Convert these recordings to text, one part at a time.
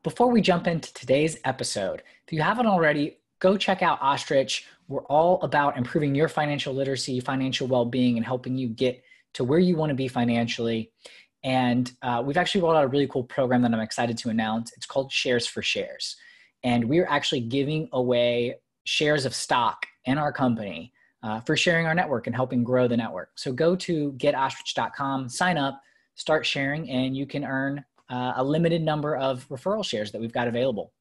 Before we jump into today's episode, if you haven't already, go check out Ostrich. We're all about improving your financial literacy, financial well-being, and helping you get to where you want to be financially. And we've actually rolled out a really cool program that I'm excited to announce. It's called Shares for Shares. And we're actually giving away shares of stock in our company for sharing our network and helping grow the network. So go to getostrich.com, sign up, start sharing, and you can earn a limited number of referral shares that we've got available.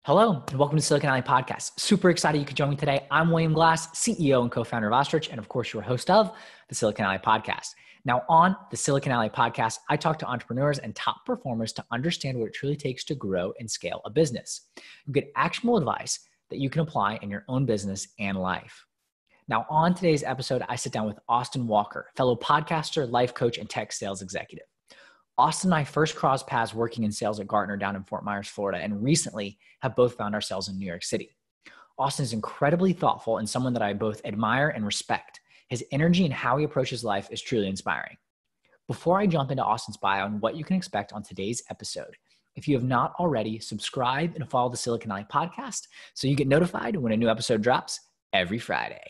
Hello, and welcome to Silicon Alley Podcast. Super excited you could join me today. I'm William Glass, CEO and co-founder of Ostrich, and of course, your host of the Silicon Alley Podcast. Now, on the Silicon Alley Podcast, I talk to entrepreneurs and top performers to understand what it truly takes to grow and scale a business. You get actionable advice that you can apply in your own business and life. Now, on today's episode, I sit down with Austin Walker, fellow podcaster, life coach, and tech sales executive. Austin and I first crossed paths working in sales at Gartner down in Fort Myers, Florida, and recently have both found ourselves in New York City. Austin is incredibly thoughtful and someone that I both admire and respect. His energy and how he approaches life is truly inspiring. Before I jump into Austin's bio and what you can expect on today's episode, if you have not already, subscribe and follow the Silicon Alley Podcast so you get notified when a new episode drops every Friday.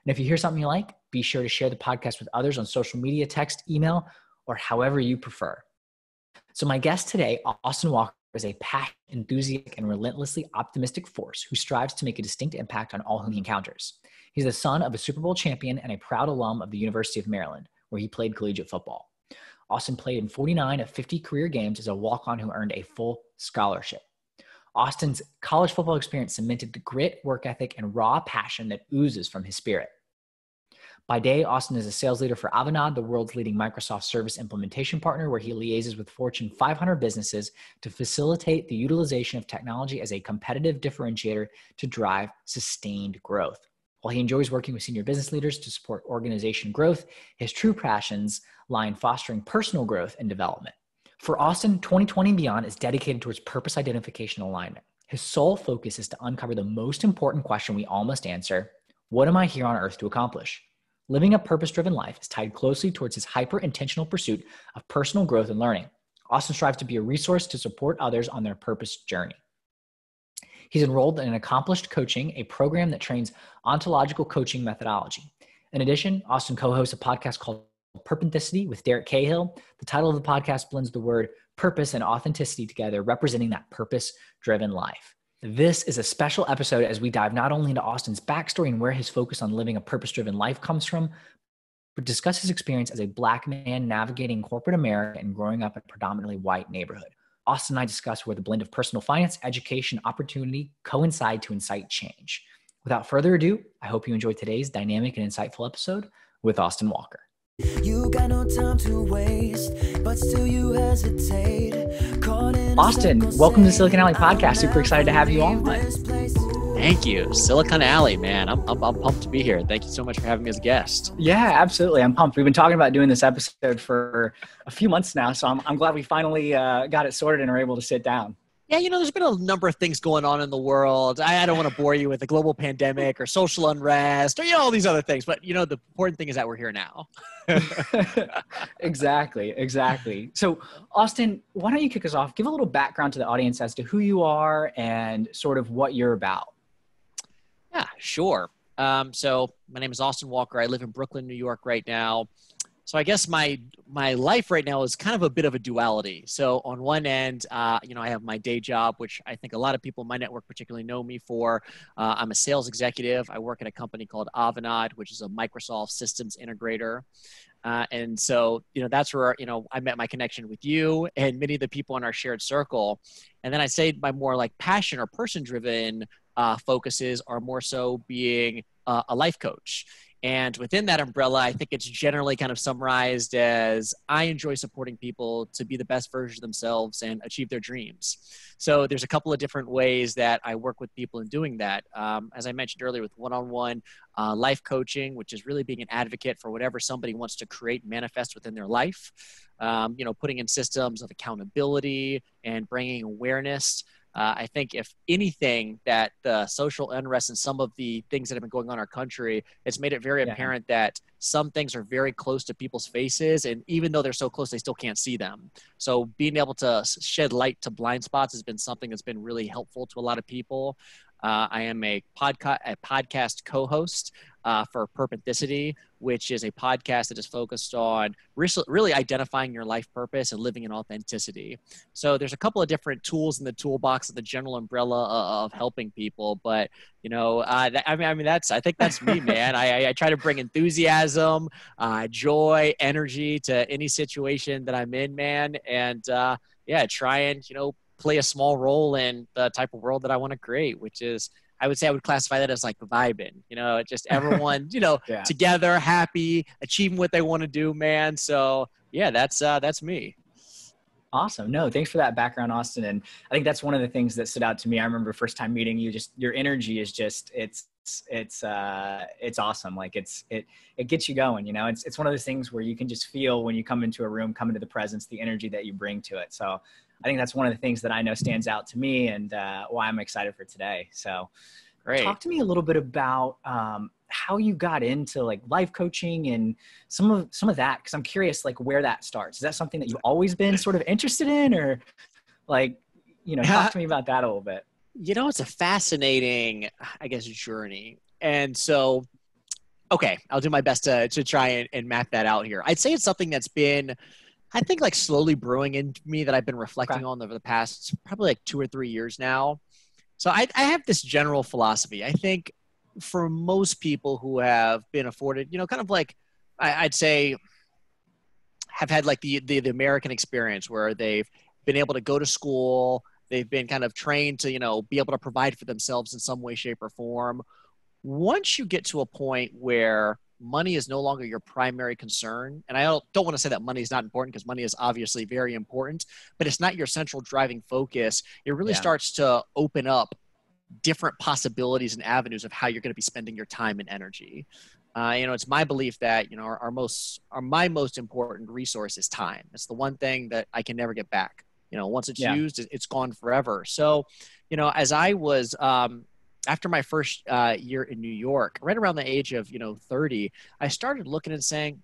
And if you hear something you like, be sure to share the podcast with others on social media, text, email, or however you prefer. So my guest today, Austin Walker, is a passionate, enthusiastic, and relentlessly optimistic force who strives to make a distinct impact on all whom he encounters. He's the son of a Super Bowl champion and a proud alum of the University of Maryland, where he played collegiate football. Austin played in 49 of 50 career games as a walk-on who earned a full scholarship. Austin's college football experience cemented the grit, work ethic, and raw passion that oozes from his spirit. By day, Austin is a sales leader for Avanade, the world's leading Microsoft service implementation partner, where he liaises with Fortune 500 businesses to facilitate the utilization of technology as a competitive differentiator to drive sustained growth. While he enjoys working with senior business leaders to support organization growth, his true passions lie in fostering personal growth and development. For Austin, 2020 and beyond is dedicated towards purpose identification and alignment. His sole focus is to uncover the most important question we all must answer: what am I here on earth to accomplish? Living a purpose-driven life is tied closely towards his hyper-intentional pursuit of personal growth and learning. Austin strives to be a resource to support others on their purpose journey. He's enrolled in Accomplished Coaching, a program that trains ontological coaching methodology. In addition, Austin co-hosts a podcast called Purpenthicity with Derek Cahill. The title of the podcast blends the word purpose and authenticity together, representing that purpose-driven life. This is a special episode as we dive not only into Austin's backstory and where his focus on living a purpose-driven life comes from, but discuss his experience as a Black man navigating corporate America and growing up in a predominantly white neighborhood. Austin and I discuss where the blend of personal finance, education, opportunity coincide to incite change. Without further ado, I hope you enjoyed today's dynamic and insightful episode with Austin Walker. You got no time to waste, but still you hesitate. Austin, welcome to the Silicon Alley Podcast. Super excited to have you on. Thank you. Silicon Alley, man. I'm pumped to be here. Thank you so much for having me as a guest. Yeah, absolutely. I'm pumped. We've been talking about doing this episode for a few months now, so I'm glad we finally got it sorted and are able to sit down. Yeah, there's been a number of things going on in the world. I don't want to bore you with a global pandemic or social unrest or, all these other things. But, the important thing is that we're here now. Exactly. So, Austin, why don't you kick us off? Give a little background to the audience as to who you are and sort of what you're about. Yeah, sure. So my name is Austin Walker. I live in Brooklyn, New York right now. So I guess my life right now is kind of a bit of a duality. So on one end, I have my day job, which I think a lot of people in my network particularly know me for. I'm a sales executive. I work at a company called Avanade, which is a Microsoft systems integrator. And so, that's where, I met my connection with you and many of the people in our shared circle. And then I say my more like passion or person-driven focuses are more so being a life coach. And within that umbrella, I think it's generally kind of summarized as I enjoy supporting people to be the best version of themselves and achieve their dreams. So there's a couple of different ways that I work with people in doing that. As I mentioned earlier, with one-on-one life coaching, which is really being an advocate for whatever somebody wants to create, manifest within their life. Putting in systems of accountability and bringing awareness I think if anything, that the social unrest and some of the things that have been going on in our country, it's made it very apparent that some things are very close to people's faces. And even though they're so close, they still can't see them. So being able to shed light to blind spots has been something that's been really helpful to a lot of people. I am a podcast co-host for Purpenthicity, which is a podcast that is focused on really identifying your life purpose and living in authenticity. So there's a couple of different tools in the toolbox of the general umbrella of helping people. But, you know, I think that's me, man. I try to bring enthusiasm, joy, energy to any situation that I'm in, man. And try and, you know, play a small role in the type of world that I want to create, which is, I would say I would classify that as like vibing, you know, just everyone, you know, together, happy, achieving what they want to do, man. So yeah, that's me. Awesome. No, thanks for that background, Austin. And I think that's one of the things that stood out to me. I remember first time meeting you, just your energy is just, it's awesome. Like it gets you going, you know, it's one of those things where you can just feel when you come into a room, come into the presence, the energy that you bring to it. So I think that's one of the things that I know stands out to me and why I'm excited for today. So great. Talk to me a little bit about how you got into like life coaching and some of that, because I'm curious like where that starts. Is that something that you've always been sort of interested in, or like, you know, talk to me about that a little bit. You know, it's a fascinating, I guess, journey. And so, okay, I'll do my best to try and map that out here. I'd say it's something that's been, I think, like slowly brewing into me that I've been reflecting on over the past probably like 2 or 3 years now. So I have this general philosophy. I think for most people who have been afforded, you know, kind of like I'd say have had like the American experience where they've been able to go to school, they've been kind of trained to, you know, be able to provide for themselves in some way, shape, or form. Once you get to a point where money is no longer your primary concern, and I don't want to say that money is not important, because money is obviously very important, but it's not your central driving focus. It really starts to open up different possibilities and avenues of how you're going to be spending your time and energy. You know, it's my belief that, you know, my most important resource is time. It's the one thing that I can never get back. You know, once it's used, it's gone forever. So, you know, as I was, after my first year in New York, right around the age of, you know, 30, I started looking and saying,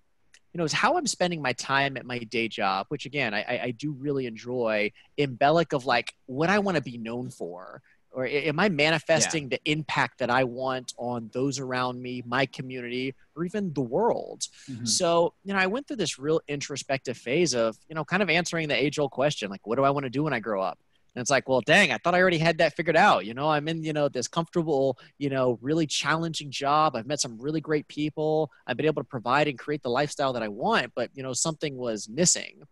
you know, is how I'm spending my time at my day job, which again, I do really enjoy, embellic of like what I want to be known for, or am I manifesting the impact that I want on those around me, my community, or even the world? Mm-hmm. So, you know, I went through this real introspective phase of, you know, kind of answering the age-old question, like, what do I want to do when I grow up? And it's like, well, dang, I thought I already had that figured out. You know, I'm in, you know, this comfortable, you know, really challenging job. I've met some really great people. I've been able to provide and create the lifestyle that I want, but, you know, something was missing.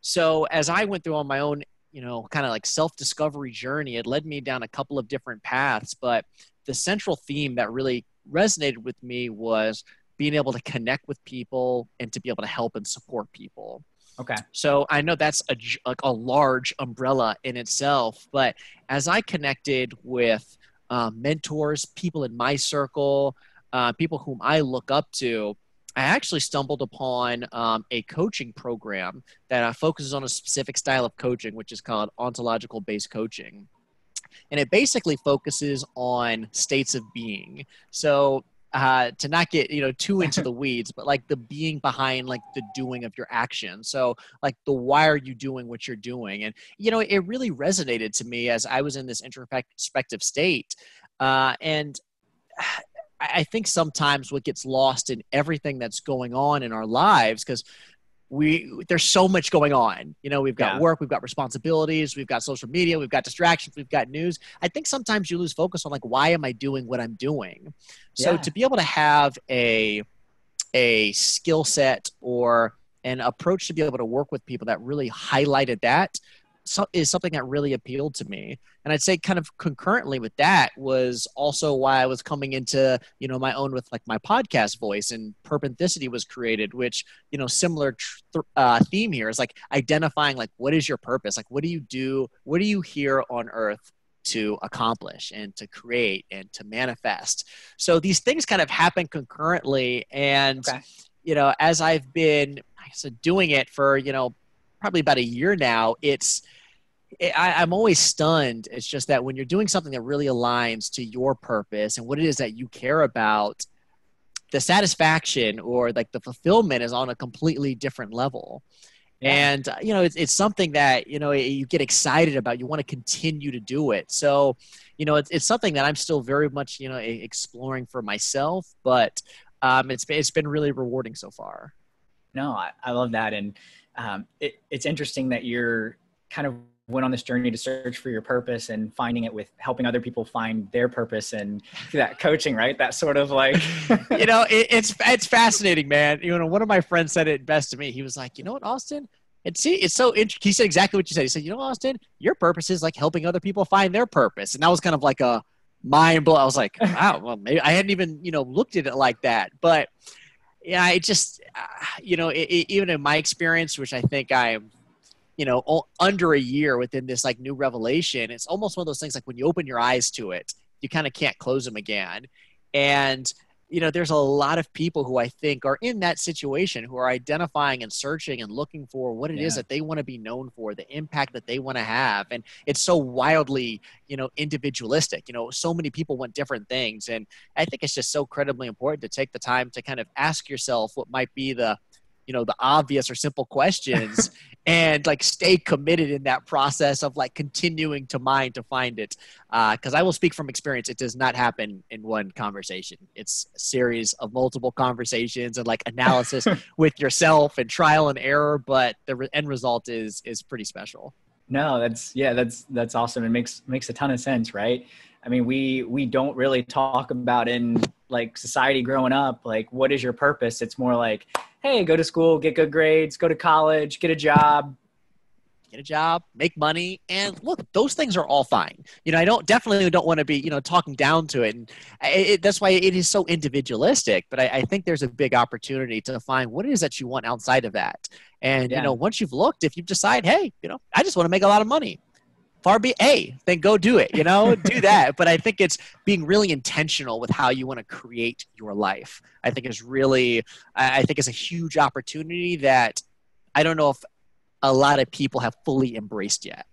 So as I went through on my own, you know, kind of like self-discovery journey, it led me down a couple of different paths. But the central theme that really resonated with me was being able to connect with people and to be able to help and support people. Okay. So I know that's a large umbrella in itself, but as I connected with mentors, people in my circle, people whom I look up to, I actually stumbled upon a coaching program that focuses on a specific style of coaching, which is called ontological-based coaching. And it basically focuses on states of being. So to not get, you know, too into the weeds, but like the being behind like the doing of your action. So like the why are you doing what you're doing? And, you know, it really resonated to me as I was in this introspective state. And I think sometimes what gets lost in everything that's going on in our lives, because there's so much going on. You know, we've got work, we've got responsibilities, we've got social media, we've got distractions, we've got news. I think sometimes you lose focus on like, why am I doing what I'm doing? So to be able to have a skill set or an approach to be able to work with people that really highlighted that is something that really appealed to me. And I'd say kind of concurrently with that was also why I was coming into, you know, my own with like my podcast voice, and Purpenthicity was created, which, you know, similar theme here is like identifying like, what is your purpose? Like, what do you do? What are you here on earth to accomplish and to create and to manifest? So these things kind of happen concurrently. And, you know, as I've been, like I said, doing it for, you know, probably about a year now, it's I'm always stunned. It's just that when you're doing something that really aligns to your purpose and what it is that you care about, the satisfaction or like the fulfillment is on a completely different level. Yeah. And, it's something that, you get excited about. You want to continue to do it. So, it's something that I'm still very much, exploring for myself, but it's been really rewarding so far. No, I love that. And it's interesting that you're kind of went on this journey to search for your purpose and finding it with helping other people find their purpose and that coaching, right? That sort of like, it's fascinating, man. One of my friends said it best to me. He was like, you know what, Austin? It's so interesting. He said exactly what you said. He said, Austin, your purpose is like helping other people find their purpose. And that was kind of like a mind blow. I was like, wow, well, maybe I hadn't even, looked at it like that. But yeah, it just, even in my experience, which I think I'm, under a year within this like new revelation, it's almost one of those things like when you open your eyes to it, you kind of can't close them again. And, there's a lot of people who I think are in that situation who are identifying and searching and looking for what it is that they want to be known for, the impact that they want to have. And it's so wildly, individualistic. So many people want different things. And I think it's just so incredibly important to take the time to kind of ask yourself what might be the obvious or simple questions and like stay committed in that process of like continuing to mine to find it. Cause I will speak from experience. It does not happen in one conversation. It's a series of multiple conversations and like analysis with yourself and trial and error, but the end result is pretty special. No, that's awesome. It makes a ton of sense, right? I mean, we don't really talk about in like society growing up, like what is your purpose? It's more like, hey, go to school, get good grades, go to college, get a job, make money. And look, those things are all fine. I definitely don't want to be, talking down to it. And that's why it is so individualistic. But I think there's a big opportunity to find what it is that you want outside of that. And, once you've looked, if you decide, hey, I just want to make a lot of money, far be then go do it, do that. But I think it's being really intentional with how you want to create your life. I think is really, I think it's a huge opportunity that I don't know if a lot of people have fully embraced yet.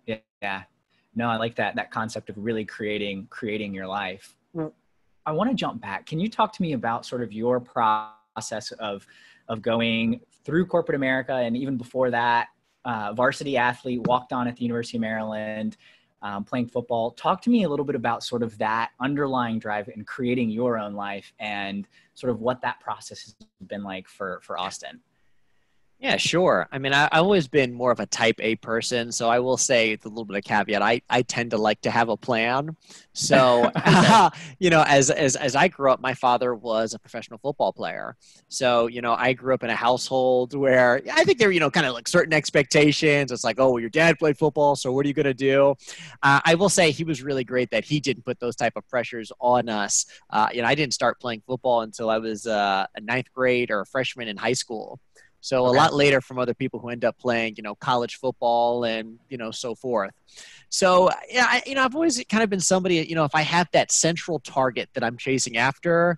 Yeah. No, I like that concept of really creating your life. I want to jump back. Can you talk to me about sort of your process of going through corporate America and even before that, varsity athlete, walked on at the University of Maryland, playing football. Talk to me a little bit about sort of that underlying drive in creating your own life and sort of what that process has been like for Austin. Yeah, sure. I mean, I've always been more of a type A person. So I will say with a little bit of caveat, I tend to like to have a plan. So, as I grew up, my father was a professional football player. So, I grew up in a household where I think there were, kind of like certain expectations. It's like, oh, well, your dad played football, so what are you going to do? I will say he was really great that he didn't put those type of pressures on us. I didn't start playing football until I was a ninth grade or a freshman in high school. So a lot later from other people who end up playing, college football and, so forth. So, I've always kind of been somebody, if I have that central target that I'm chasing after,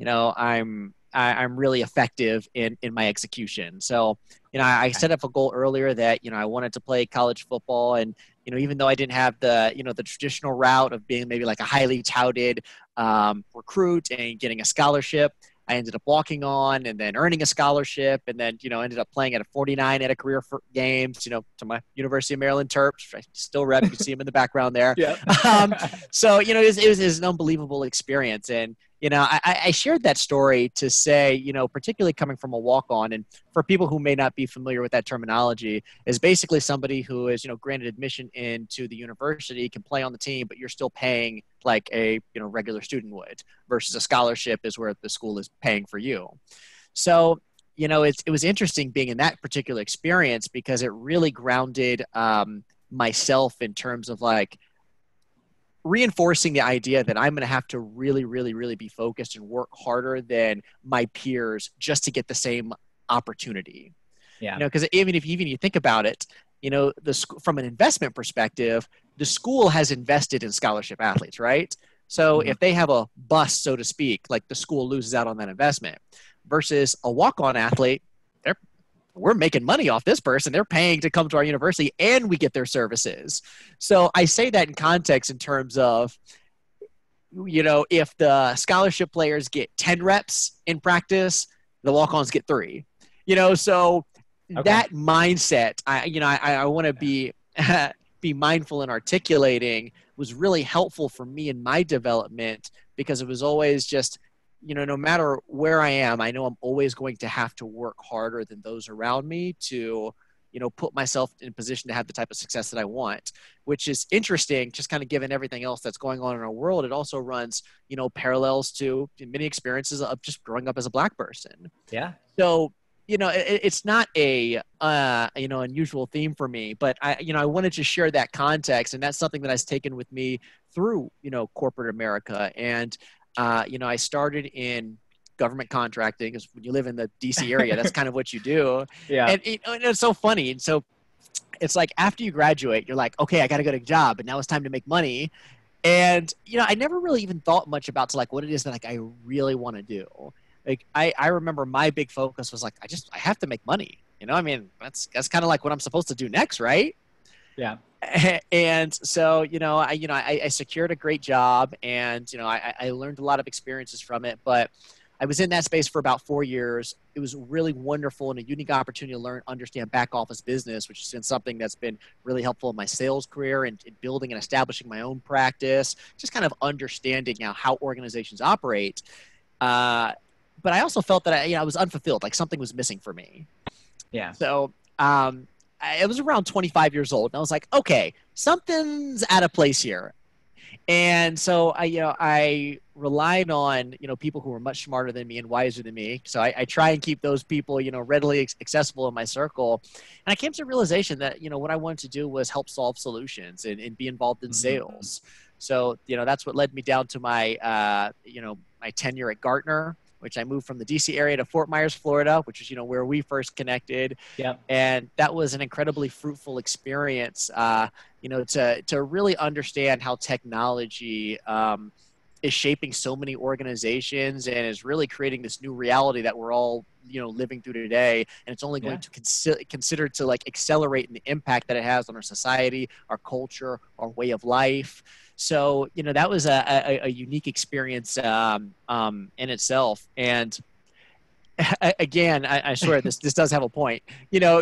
I'm really effective in my execution. So, I set up a goal earlier that, I wanted to play college football and, even though I didn't have the, the traditional route of being maybe like a highly touted recruit and getting a scholarship, I ended up walking on and then earning a scholarship and then, ended up playing at a 49 at a career for games, to my University of Maryland Terps. I still rep. You can see him in the background there. Yeah. So, it was an unbelievable experience. And, I shared that story to say, particularly coming from a walk-on, and for people who may not be familiar with that terminology, is basically somebody who is, granted admission into the university, can play on the team, but you're still paying like a, regular student would, versus a scholarship is where the school is paying for you. So, it was interesting being in that particular experience because it really grounded myself in terms of like, reinforcing the idea that I'm going to have to really, really, really be focused and work harder than my peers just to get the same opportunity. Yeah. Because even if you think about it, from an investment perspective, the school has invested in scholarship athletes, right? So if they have a bust, so to speak, like the school loses out on that investment versus a walk-on athlete, we're making money off this person. They're paying to come to our university and we get their services. So I say that in context in terms of, if the scholarship players get 10 reps in practice, the walk-ons get 3. So Okay. that mindset, I want to be be mindful in articulating was really helpful for me in my development, because it was always just, no matter where I am, I know I'm always going to have to work harder than those around me to, put myself in a position to have the type of success that I want, which is interesting, just kind of given everything else that's going on in our world. It also runs, parallels to many experiences of just growing up as a Black person. Yeah. So, it's not a, unusual theme for me, but I wanted to share that context, and that's something that I've taken with me through, corporate America. And, I started in government contracting, because when you live in the DC area, that's kind of what you do. Yeah. And, it's so funny. And so it's like, after you graduate, you're like, okay, I got to get a job, and now it's time to make money. And, I never really even thought much about what it is that I really want to do. Like, I remember my big focus was like, I have to make money. That's kind of like what I'm supposed to do next, right? Yeah. And so, I secured a great job, and, I learned a lot of experiences from it, but I was in that space for about 4 years. It was really wonderful and a unique opportunity to understand back office business, which has been something that's been really helpful in my sales career and in building and establishing my own practice, just kind of understanding how organizations operate. But I also felt that I was unfulfilled, like something was missing for me. Yeah. So I was around 25 years old, and I was like, okay, something's out of place here. And so I relied on, people who were much smarter than me and wiser than me. So I try and keep those people, readily accessible in my circle. And I came to the realization that, what I wanted to do was help solve solutions and be involved in sales. So, that's what led me down to my, my tenure at Gartner, which I moved from the DC area to Fort Myers, Florida, which is, where we first connected. Yep. And that was an incredibly fruitful experience, to really understand how technology is shaping so many organizations and is really creating this new reality that we're all, living through today. And it's only going to consider to accelerate in the impact that it has on our society, our culture, our way of life. So, that was a unique experience in itself. And again, I swear this does have a point.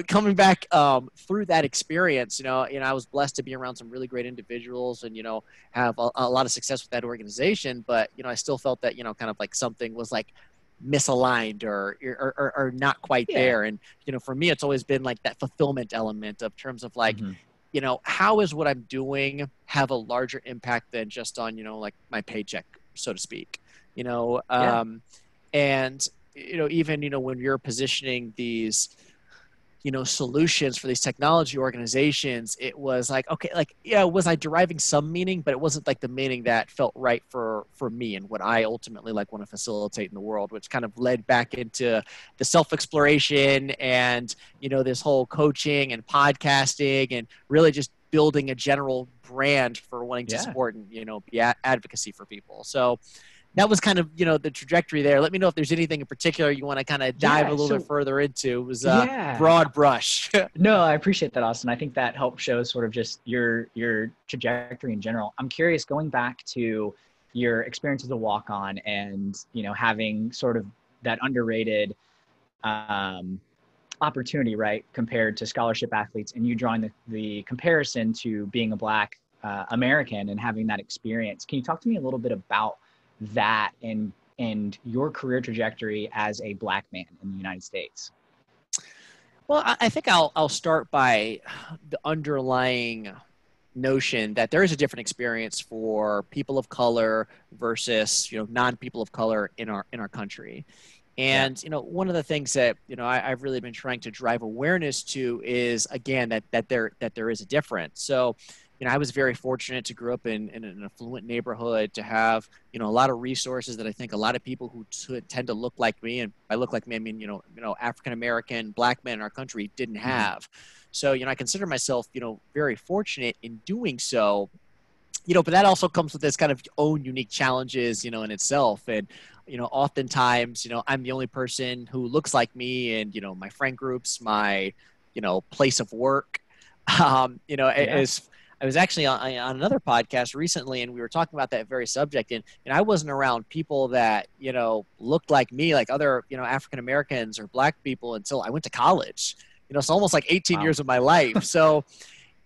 Coming back through that experience, I was blessed to be around some really great individuals and, have a lot of success with that organization. But, I still felt that, kind of like something was misaligned or not quite there. And, for me, it's always been that fulfillment element of terms of how is what I'm doing have a larger impact than just on, my paycheck, so to speak, and, even, when you're positioning these, solutions for these technology organizations, it was okay, was I deriving some meaning, but it wasn't the meaning that felt right for me and what I ultimately want to facilitate in the world, which kind of led back into the self-exploration and, this whole coaching and podcasting and really just building a general brand for wanting to support and, be advocacy for people. So that was kind of, the trajectory there. Let me know if there's anything in particular you want to kind of dive a little bit further into. It was a broad brush. No, I appreciate that, Austin. I think that helps show sort of just your trajectory in general. I'm curious, going back to your experience as a walk-on and, having sort of that underrated opportunity, right, compared to scholarship athletes, and you drawing the comparison to being a Black American and having that experience. Can you talk to me a little bit about that and your career trajectory as a Black man in the United States? Well, I think I'll start by the underlying notion that there is a different experience for people of color versus non-people of color in our country. And one of the things that I've really been trying to drive awareness to is, again, that there is a difference. So I was very fortunate to grow up in an affluent neighborhood, to have, a lot of resources that I think a lot of people who tend to look like me, and by look like me, I mean, African-American, Black men in our country didn't have. So, I consider myself, very fortunate in doing so. But that also comes with its kind of own unique challenges, in itself. And, oftentimes, I'm the only person who looks like me and, my friend groups, my, place of work. As I was actually on another podcast recently, and we were talking about that very subject. And I wasn't around people that, looked like me, like other, African Americans or Black people until I went to college, so almost like 18 years of my life. So,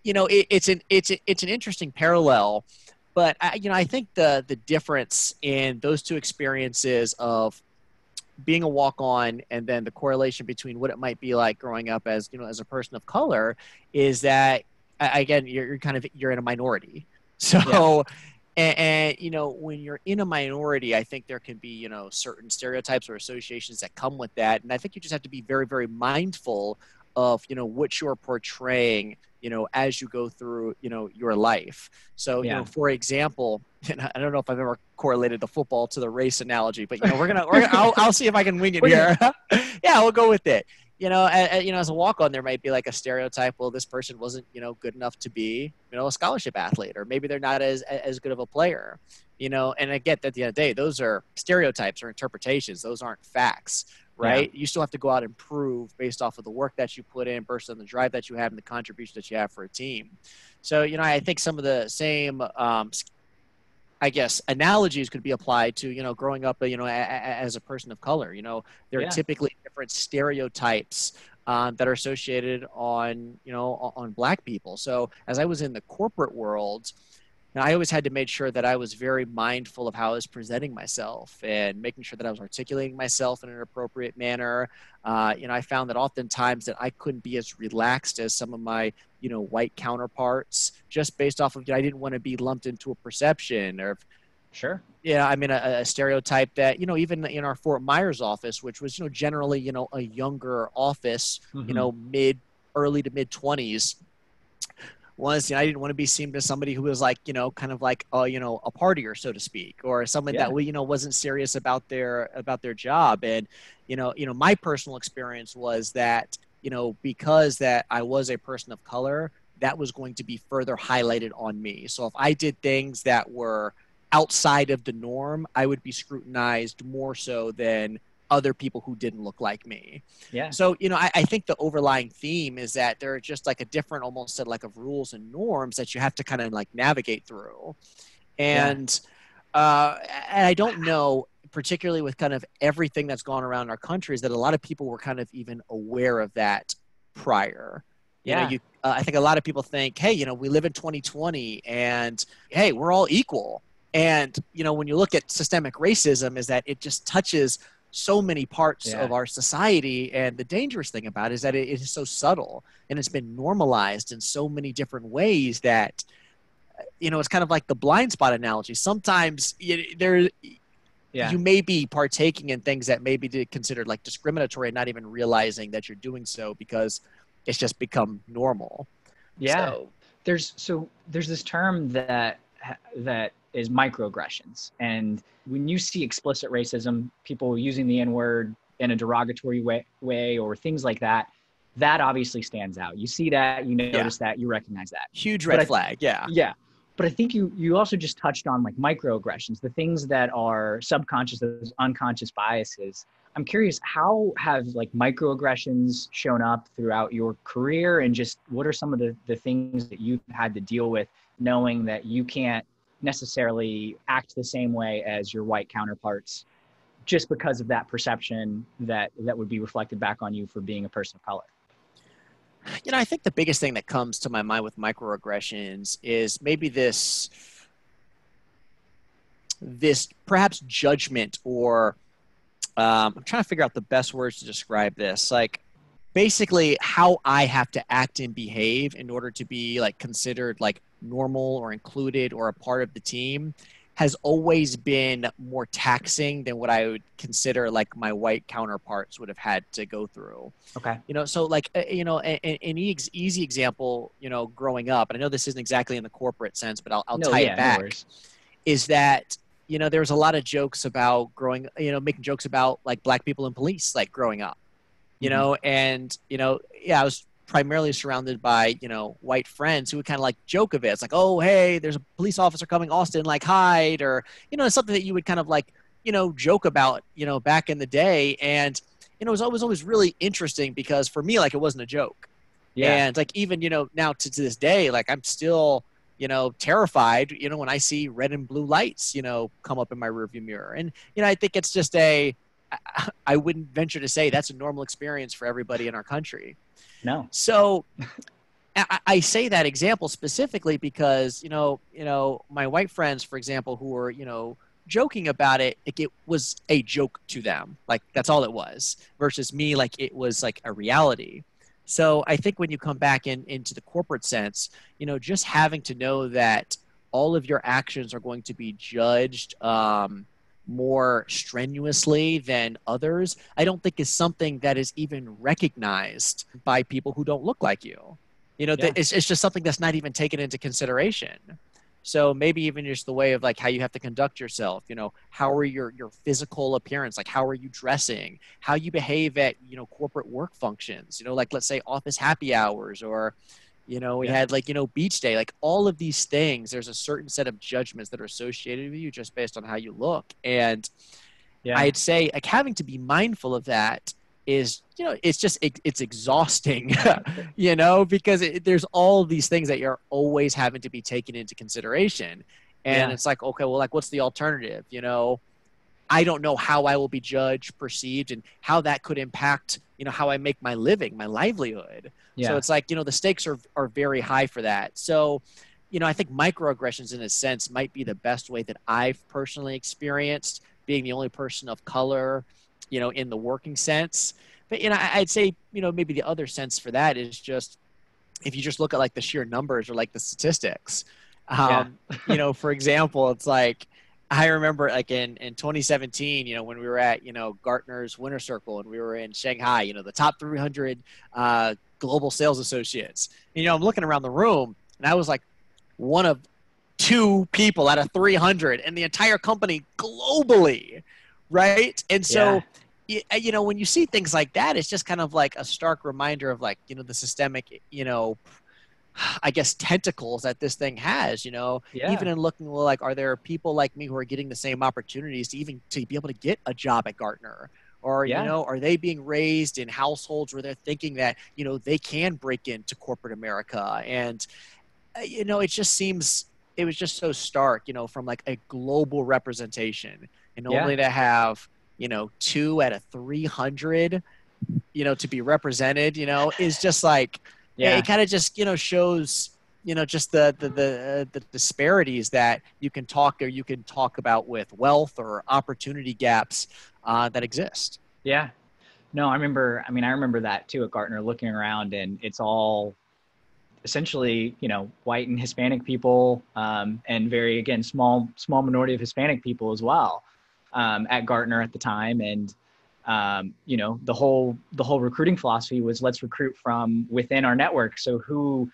it's an interesting parallel. But I think the difference in those two experiences of being a walk-on and then the correlation between what it might be like growing up as as a person of color is that again you're in a minority. So and when you're in a minority, I think there can be certain stereotypes or associations that come with that, and I think you just have to be very, very mindful of what you're portraying as you go through your life. So for example, and I don't know if I've ever correlated the football to the race analogy, but I'll see if I can wing it here. Yeah, we'll go with it. As a walk-on, there might be like a stereotype. Well, this person wasn't good enough to be a scholarship athlete, or maybe they're not as good of a player. And I get that at the end of the day, those are stereotypes or interpretations. Those aren't facts. Right? Yeah. You still have to go out and prove based off of the work that you put in, based on the drive that you have and the contribution that you have for a team. So, I think some of the same, analogies could be applied to, growing up, as a person of color. There are typically different stereotypes that are associated on Black people. So as I was in the corporate world, I always had to make sure that I was very mindful of how I was presenting myself and making sure that I was articulating myself in an appropriate manner. I found that oftentimes that I couldn't be as relaxed as some of my, white counterparts, just based off of, I didn't want to be lumped into a perception or sure. Yeah, I mean, a stereotype that, even in our Fort Myers office, which was, generally, a younger office, early to mid 20s, was, I didn't want to be seen as somebody who was like, kind of like, a partier, so to speak, or someone that, wasn't serious about their job. And, my personal experience was that, because that I was a person of color, that was going to be further highlighted on me. So if I did things that were outside of the norm, I would be scrutinized more so than other people who didn't look like me. Yeah. So, I think the overlying theme is that there are just like a different almost set like of rules and norms that you have to kind of like navigate through. And I don't know, particularly with kind of everything that's gone around our countries, that a lot of people were kind of even aware of that prior. I think a lot of people think, hey, we live in 2020 and hey, we're all equal. And, when you look at systemic racism, is that it just touches so many parts of our society. And the dangerous thing about it is that it is so subtle and it's been normalized in so many different ways that, it's kind of like the blind spot analogy. Sometimes you may be partaking in things that may be considered like discriminatory and not even realizing that you're doing so because it's just become normal. Yeah. So there's this term that is microaggressions. And when you see explicit racism, people using the N-word in a derogatory way or things like that, that obviously stands out. You see that, you notice that, you recognize that. Huge red flag. Yeah. But I think you also just touched on like microaggressions, the things that are subconscious, those unconscious biases. I'm curious, how have like microaggressions shown up throughout your career, and just what are some of the things that you've had to deal with, knowing that you can't necessarily act the same way as your white counterparts just because of that perception that would be reflected back on you for being a person of color? I think the biggest thing that comes to my mind with microaggressions is maybe this perhaps judgment, or I'm trying to figure out the best words to describe this. Like basically how I have to act and behave in order to be like considered like normal or included or a part of the team has always been more taxing than what I would consider like my white counterparts would have had to go through. Okay. So like, an easy example, growing up, and I know this isn't exactly in the corporate sense, but I'll tie it back, is that, there was a lot of jokes about making jokes about like Black people in police, like growing up, and, I was primarily surrounded by, white friends who would kind of like joke of it. It's like, oh, hey, there's a police officer coming, Austin, like hide, or, it's something that you would kind of like, joke about, back in the day. And, it was always really interesting because for me, like, it wasn't a joke. Yeah. And like, even, now to this day, like I'm still, terrified, when I see red and blue lights, come up in my rearview mirror. And, I think it's just I wouldn't venture to say that's a normal experience for everybody in our country. No. So I say that example specifically because, my white friends, for example, who were, joking about it, like it was a joke to them. Like that's all it was, versus me, like it was like a reality. So I think when you come back into the corporate sense, just having to know that all of your actions are going to be judged more strenuously than others, I don't think is something that is even recognized by people who don't look like you. Yeah. It's just something that's not even taken into consideration. So maybe even just the way of like how you have to conduct yourself, how are your physical appearance, like how are you dressing, how you behave at, corporate work functions, like let's say office happy hours, or, we had like, beach day, like all of these things, there's a certain set of judgments that are associated with you just based on how you look. And I'd say like having to be mindful of that is, it's exhausting, because there's all these things that you're always having to be taken into consideration. And it's like, okay, well, like, what's the alternative? I don't know how I will be judged, perceived, and how that could impact, how I make my living, my livelihood. So it's like, the stakes are very high for that. So, I think microaggressions in a sense might be the best way that I've personally experienced, being the only person of color, in the working sense. But, I'd say, maybe the other sense for that is just, if you just look at like the sheer numbers or like the statistics, for example, it's like, I remember like in 2017, when we were at, Gartner's Winter Circle and we were in Shanghai, the top 300 global sales associates. I'm looking around the room and I was like one of two people out of 300 in the entire company globally. Right. And so, when you see things like that, it's just kind of like a stark reminder of like, the systemic, I guess, tentacles that this thing has, even in looking like, are there people like me who are getting the same opportunities to be able to get a job at Gartner? Or, are they being raised in households where they're thinking that, they can break into corporate America? And, it just seems, it was just so stark, from like a global representation, and only to have, 2 out of 300, to be represented, is just like, it kind of just, shows, just the disparities that you can talk about with wealth or opportunity gaps that exist. Yeah. No, I remember that too at Gartner, looking around, and it's all essentially, white and Hispanic people, and very, again, small minority of Hispanic people as well, at Gartner at the time. And, the whole recruiting philosophy was, let's recruit from within our network. So who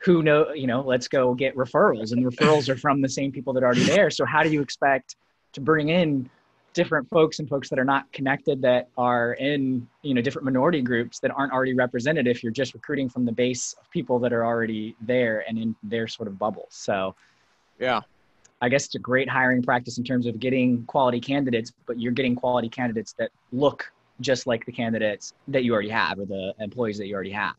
let's go get referrals, and referrals are from the same people that are already there. So how do you expect to bring in different folks and folks that are not connected, that are in, different minority groups that aren't already represented, if you're just recruiting from the base of people that are already there and in their sort of bubbles? So I guess it's a great hiring practice in terms of getting quality candidates, but you're getting quality candidates that look just like the candidates that you already have, or the employees that you already have.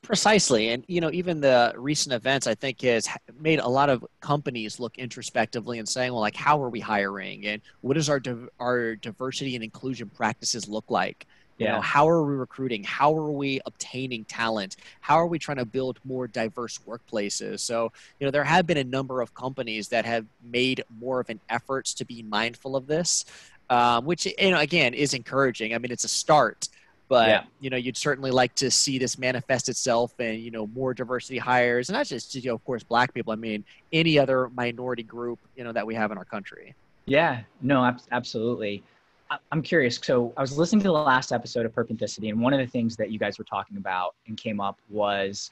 Precisely. And, even the recent events, I think, has made a lot of companies look introspectively and saying, well, like, how are we hiring? And what does our diversity and inclusion practices look like? How are we recruiting? How are we obtaining talent? How are we trying to build more diverse workplaces? So, there have been a number of companies that have made more of an effort to be mindful of this, which, again, is encouraging. I mean, it's a start. But, you'd certainly like to see this manifest itself in, more diversity hires, and not just, of course, Black people. I mean, any other minority group, that we have in our country. Yeah, no, absolutely. I'm curious. So I was listening to the last episode of Purpenthicity, and one of the things that you guys were talking about and came up was,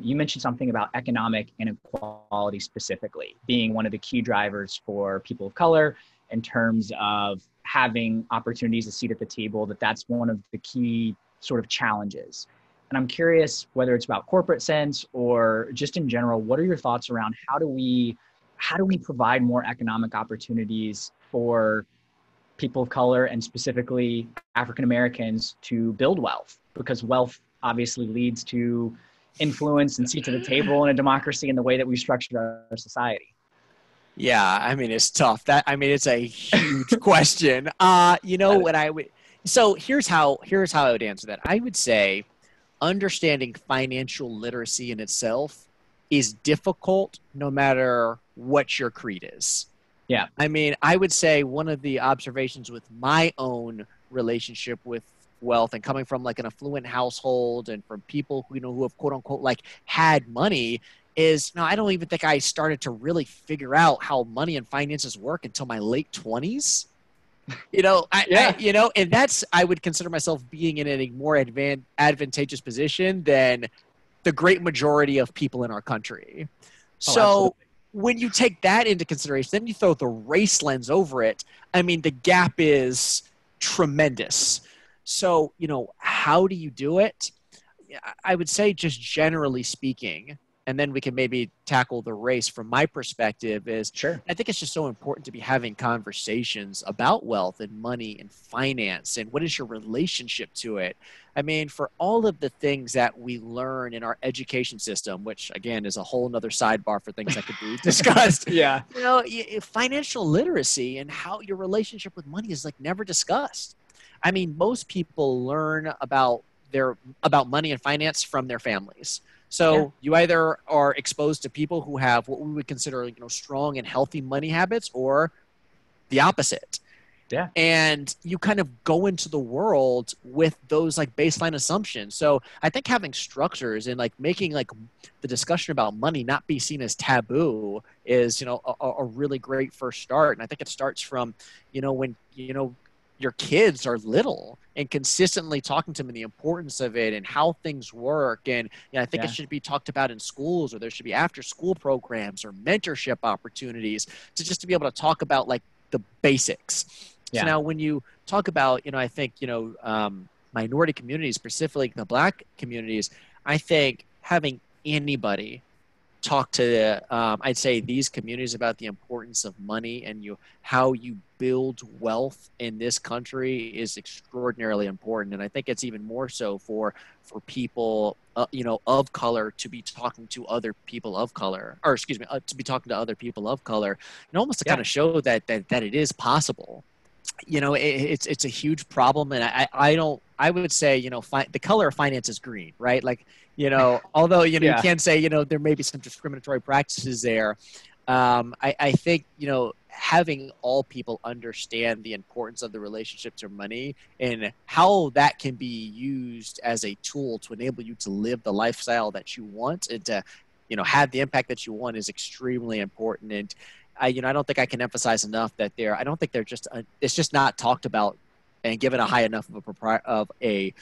you mentioned something about economic inequality specifically being one of the key drivers for people of color in terms of having opportunities, a seat at the table, that's one of the key sort of challenges. And I'm curious whether it's about corporate sense or just in general, what are your thoughts around how do we provide more economic opportunities for people of color and specifically African Americans to build wealth? Because wealth obviously leads to influence and seat to the table in a democracy in the way that we structured our society. Yeah, I mean it's tough. It's a huge question. What I would so here's how I would answer that. I would say understanding financial literacy in itself is difficult no matter what your creed is. Yeah. I mean, I would say one of the observations with my own relationship with wealth and coming from like an affluent household and from people who have quote unquote like had money is no, I don't even think I started to really figure out how money and finances work until my late 20s. And that's, I would consider myself being in a more advantageous position than the great majority of people in our country. So absolutely. when you take that into consideration, then you throw the race lens over it. I mean, the gap is tremendous. So, how do you do it? I would say just generally speaking, and then we can maybe tackle the race from my perspective is Sure. I think it's just so important to be having conversations about wealth and money and finance and what is your relationship to it. I mean, for all of the things that we learn in our education system, which again is a whole nother sidebar for things that could be discussed. Yeah. Financial literacy and how your relationship with money is like never discussed. I mean, most people learn about money and finance from their families. So you either are exposed to people who have what we would consider, strong and healthy money habits, or the opposite. Yeah. And you kind of go into the world with those like baseline assumptions. So I think having structures and like making like the discussion about money not be seen as taboo is, a really great first start. And I think it starts from, when, your kids are little and consistently talking to them and the importance of it and how things work. And I think it should be talked about in schools, or there should be after school programs or mentorship opportunities to be able to talk about like the basics. So now when you talk about, I think, minority communities, specifically the Black communities, I think having anybody talk to, I'd say, these communities about the importance of money and how you build wealth in this country is extraordinarily important. And I think it's even more so for people, of color to be talking to other people of color, or excuse me, to be talking to other people of color, and almost to kind of show that it is possible. It's a huge problem, and I would say, the color of finance is green, right? Like, although, you can say, there may be some discriminatory practices there. I think, having all people understand the importance of the relationship to money and how that can be used as a tool to enable you to live the lifestyle that you want and to, have the impact that you want is extremely important. And I don't think I can emphasize enough that I don't think it's just not talked about and given a high enough of a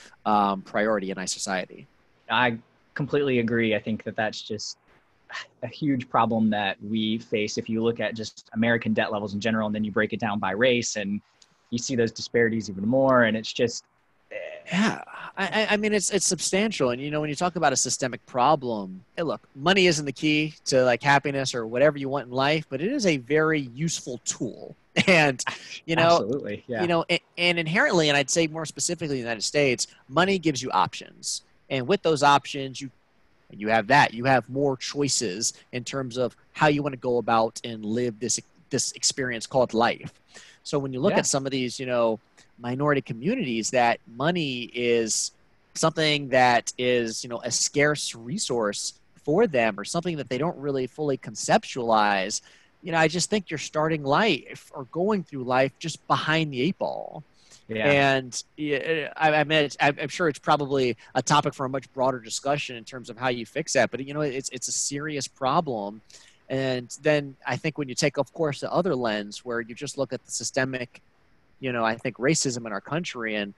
priority in our society. I completely agree. I think that's just a huge problem that we face if you look at just American debt levels in general, and then you break it down by race and you see those disparities even more. And it's just, I mean, it's substantial. And, when you talk about a systemic problem, hey, look, money isn't the key to like happiness or whatever you want in life, but it is a very useful tool. And, absolutely, and inherently, and I'd say more specifically in the United States, money gives you options. And with those options, you have more choices in terms of how you want to go about and live this experience called life. So when you look at some of these, minority communities, that money is something that is, a scarce resource for them, or something that they don't really fully conceptualize. I just think you're starting life or going through life just behind the eight ball. And I'm sure it's probably a topic for a much broader discussion in terms of how you fix that. But, it's a serious problem. And then I think when you take, of course, the other lens where you just look at the systemic, I think racism in our country and,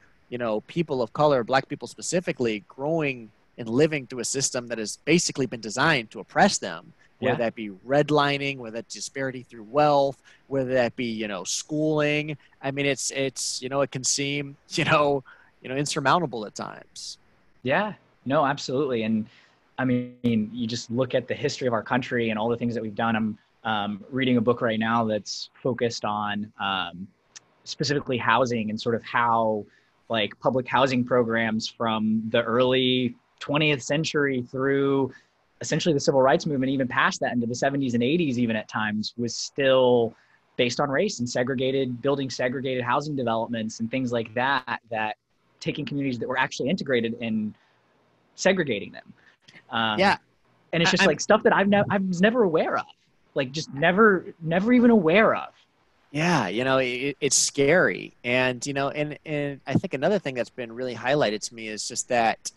people of color, Black people specifically, growing and living through a system that has basically been designed to oppress them. Whether that be redlining, whether that disparity through wealth, whether that be, schooling. I mean, it's it can seem, insurmountable at times. Yeah. No, absolutely. And I mean, you just look at the history of our country and all the things that we've done. I'm reading a book right now that's focused on specifically housing and sort of how like public housing programs from the early 20th century through essentially the civil rights movement, even past that into the 70s and 80s, even at times, was still based on race and building segregated housing developments and things like that, that taking communities that were actually integrated and segregating them. Yeah. And it's just I'm like stuff that I was never aware of, like just never even aware of. Yeah, it's scary. And, and I think another thing that's been really highlighted to me is just that,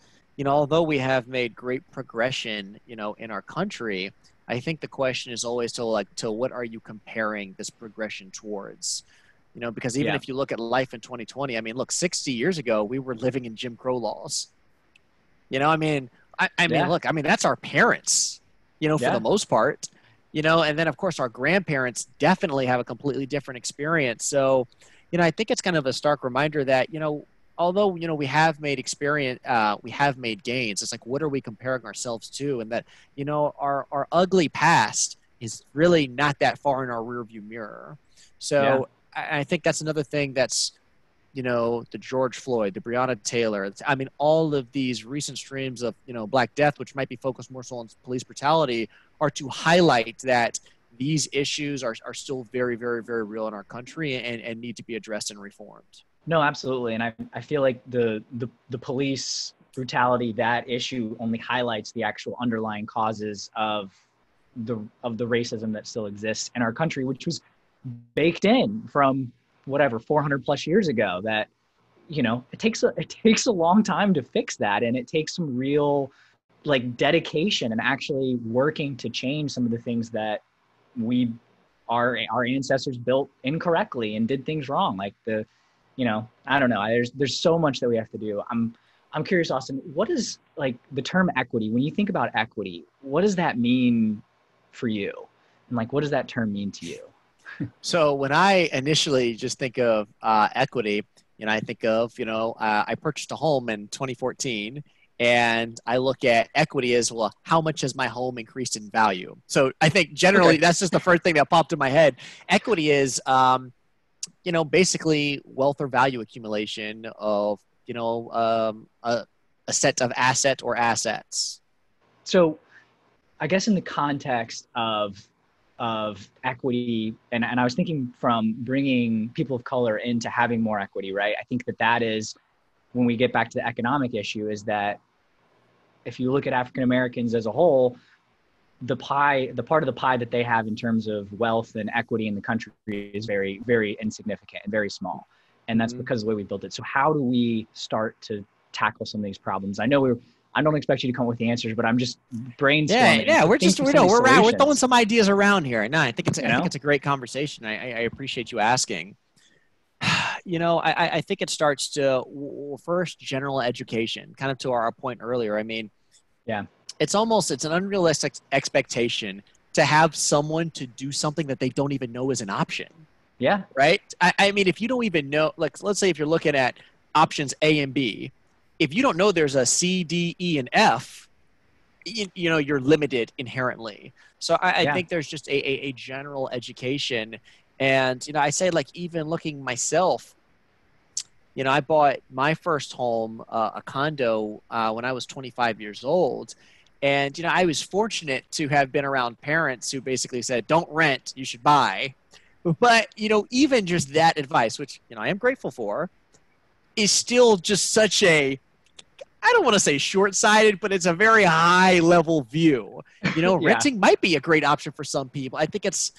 although we have made great progression, in our country, I think the question is always to what are you comparing this progression towards? Because even Yeah. if you look at life in 2020, I mean, look, 60 years ago, we were living in Jim Crow laws. I mean, Yeah. look, I mean, that's our parents, for the Yeah. most part, and then of course our grandparents definitely have a completely different experience. So, I think it's kind of a stark reminder that, although, we have made we have made gains. It's like, what are we comparing ourselves to? And that, our ugly past is really not that far in our rearview mirror. Yeah. So I think that's another thing that's, the George Floyd, the Breonna Taylor. I mean, all of these recent streams of, Black Death, which might be focused more so on police brutality, are to highlight that these issues are still very, very, very real in our country and need to be addressed and reformed. No, absolutely. And I feel like the police brutality, that issue only highlights the actual underlying causes of the racism that still exists in our country, which was baked in from whatever 400 plus years ago. That it takes a long time to fix that, and it takes some real like dedication and actually working to change some of the things that our ancestors built incorrectly and did things wrong, like I don't know, there's so much that we have to do. I'm curious, Austin, what is like the term equity? When you think about equity, what does that mean for you? And like, what does that term mean to you? So when I initially just think of equity, I think of, I purchased a home in 2014, and I look at equity as, well, how much has my home increased in value? So I think generally that's just the first thing that popped in my head. Equity is, basically wealth or value accumulation of, a set of asset or assets. So I guess in the context of equity, and I was thinking from bringing people of color into having more equity, right? I think that is when we get back to the economic issue, is that if you look at African Americans as a whole, the part of the pie that they have in terms of wealth and equity in the country is very, very insignificant and very small. And that's because of the way we built it. So how do we start to tackle some of these problems? I don't expect you to come up with the answers, but I'm just brainstorming. Yeah. We're throwing some ideas around here. No, I think it's a great conversation. I appreciate you asking. I think it starts to first general education, kind of to our point earlier. I mean, yeah, it's an unrealistic expectation to have someone to do something that they don't even know is an option. Yeah. Right. I mean, if you don't even know, like, let's say if you're looking at options A and B, if you don't know there's a C, D, E, and F, you're limited inherently. So I think there's just a general education. And, I say, like, even looking myself, I bought my first home, a condo, when I was 25 years old. And, I was fortunate to have been around parents who basically said, don't rent, you should buy. But, even just that advice, which, I am grateful for, is still just such I don't want to say short-sighted, but it's a very high-level view. Renting might be a great option for some people. I think it's,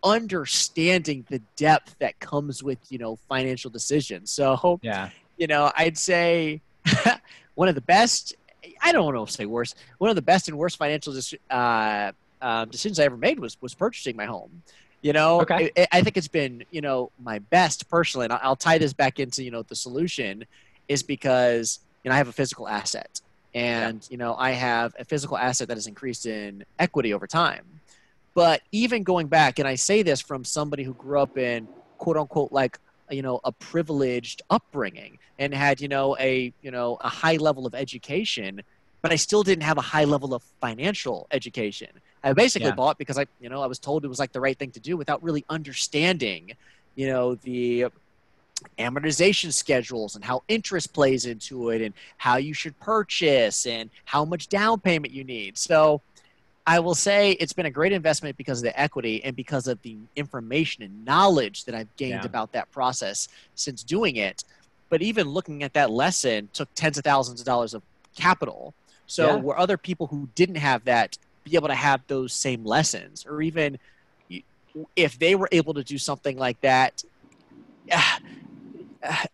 understanding the depth that comes with, financial decisions. So, I'd say one of the best, I don't want to say worst, one of the best and worst financial decisions I ever made was purchasing my home. I think it's been, my best personally, and I'll tie this back into, the solution is because, I have a physical asset, and, I have a physical asset that has increased in equity over time. But even going back, and I say this from somebody who grew up in, quote unquote, like a privileged upbringing and had, a high level of education, but I still didn't have a high level of financial education. I basically bought because I was told it was like the right thing to do without really understanding, the amortization schedules and how interest plays into it and how you should purchase and how much down payment you need. So I will say it's been a great investment because of the equity and because of the information and knowledge that I've gained about that process since doing it. But even looking at that lesson took tens of thousands of dollars of capital. So were other people who didn't have that be able to have those same lessons, or even if they were able to do something like that,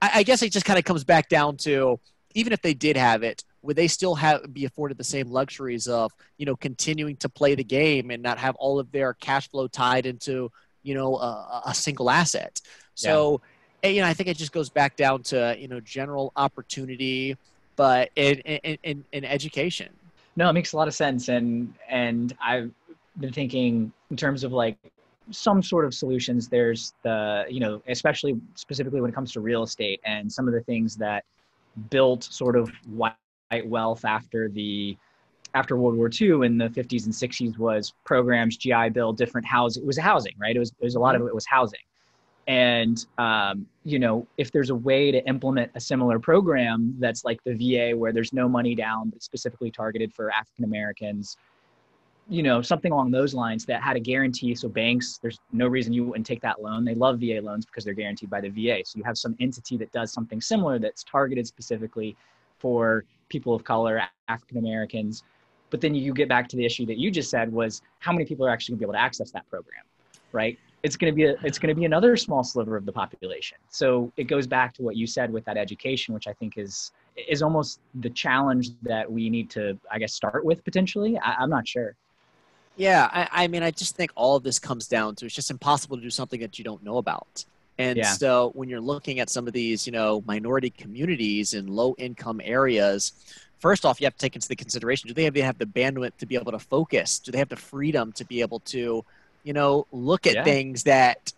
I guess it just kind of comes back down to, even if they did have it, would they still be afforded the same luxuries of, continuing to play the game and not have all of their cash flow tied into, a single asset? So, I think it just goes back down to, general opportunity, but in education. No, it makes a lot of sense. And I've been thinking in terms of like some sort of solutions. There's the, especially specifically when it comes to real estate and some of the things that built sort of white wealth after World War II in the 50s and 60s was programs, GI Bill, different housing. It was housing, right? It was a lot of it was housing. And, if there's a way to implement a similar program that's like the VA where there's no money down, but specifically targeted for African-Americans, something along those lines that had a guarantee. So banks, there's no reason you wouldn't take that loan. They love VA loans because they're guaranteed by the VA. So you have some entity that does something similar that's targeted specifically for people of color, African-Americans. But then you get back to the issue that you just said was how many people are actually gonna be able to access that program, right? It's going to be another small sliver of the population. So it goes back to what you said with that education, which I think is almost the challenge that we need to, I guess, start with potentially. I'm not sure. Yeah, I mean, I just think all of this comes down to it's just impossible to do something that you don't know about. And so when you're looking at some of these, minority communities in low income areas, first off, you have to take into the consideration, do they have the bandwidth to be able to focus? Do they have the freedom to be able to, look at things that,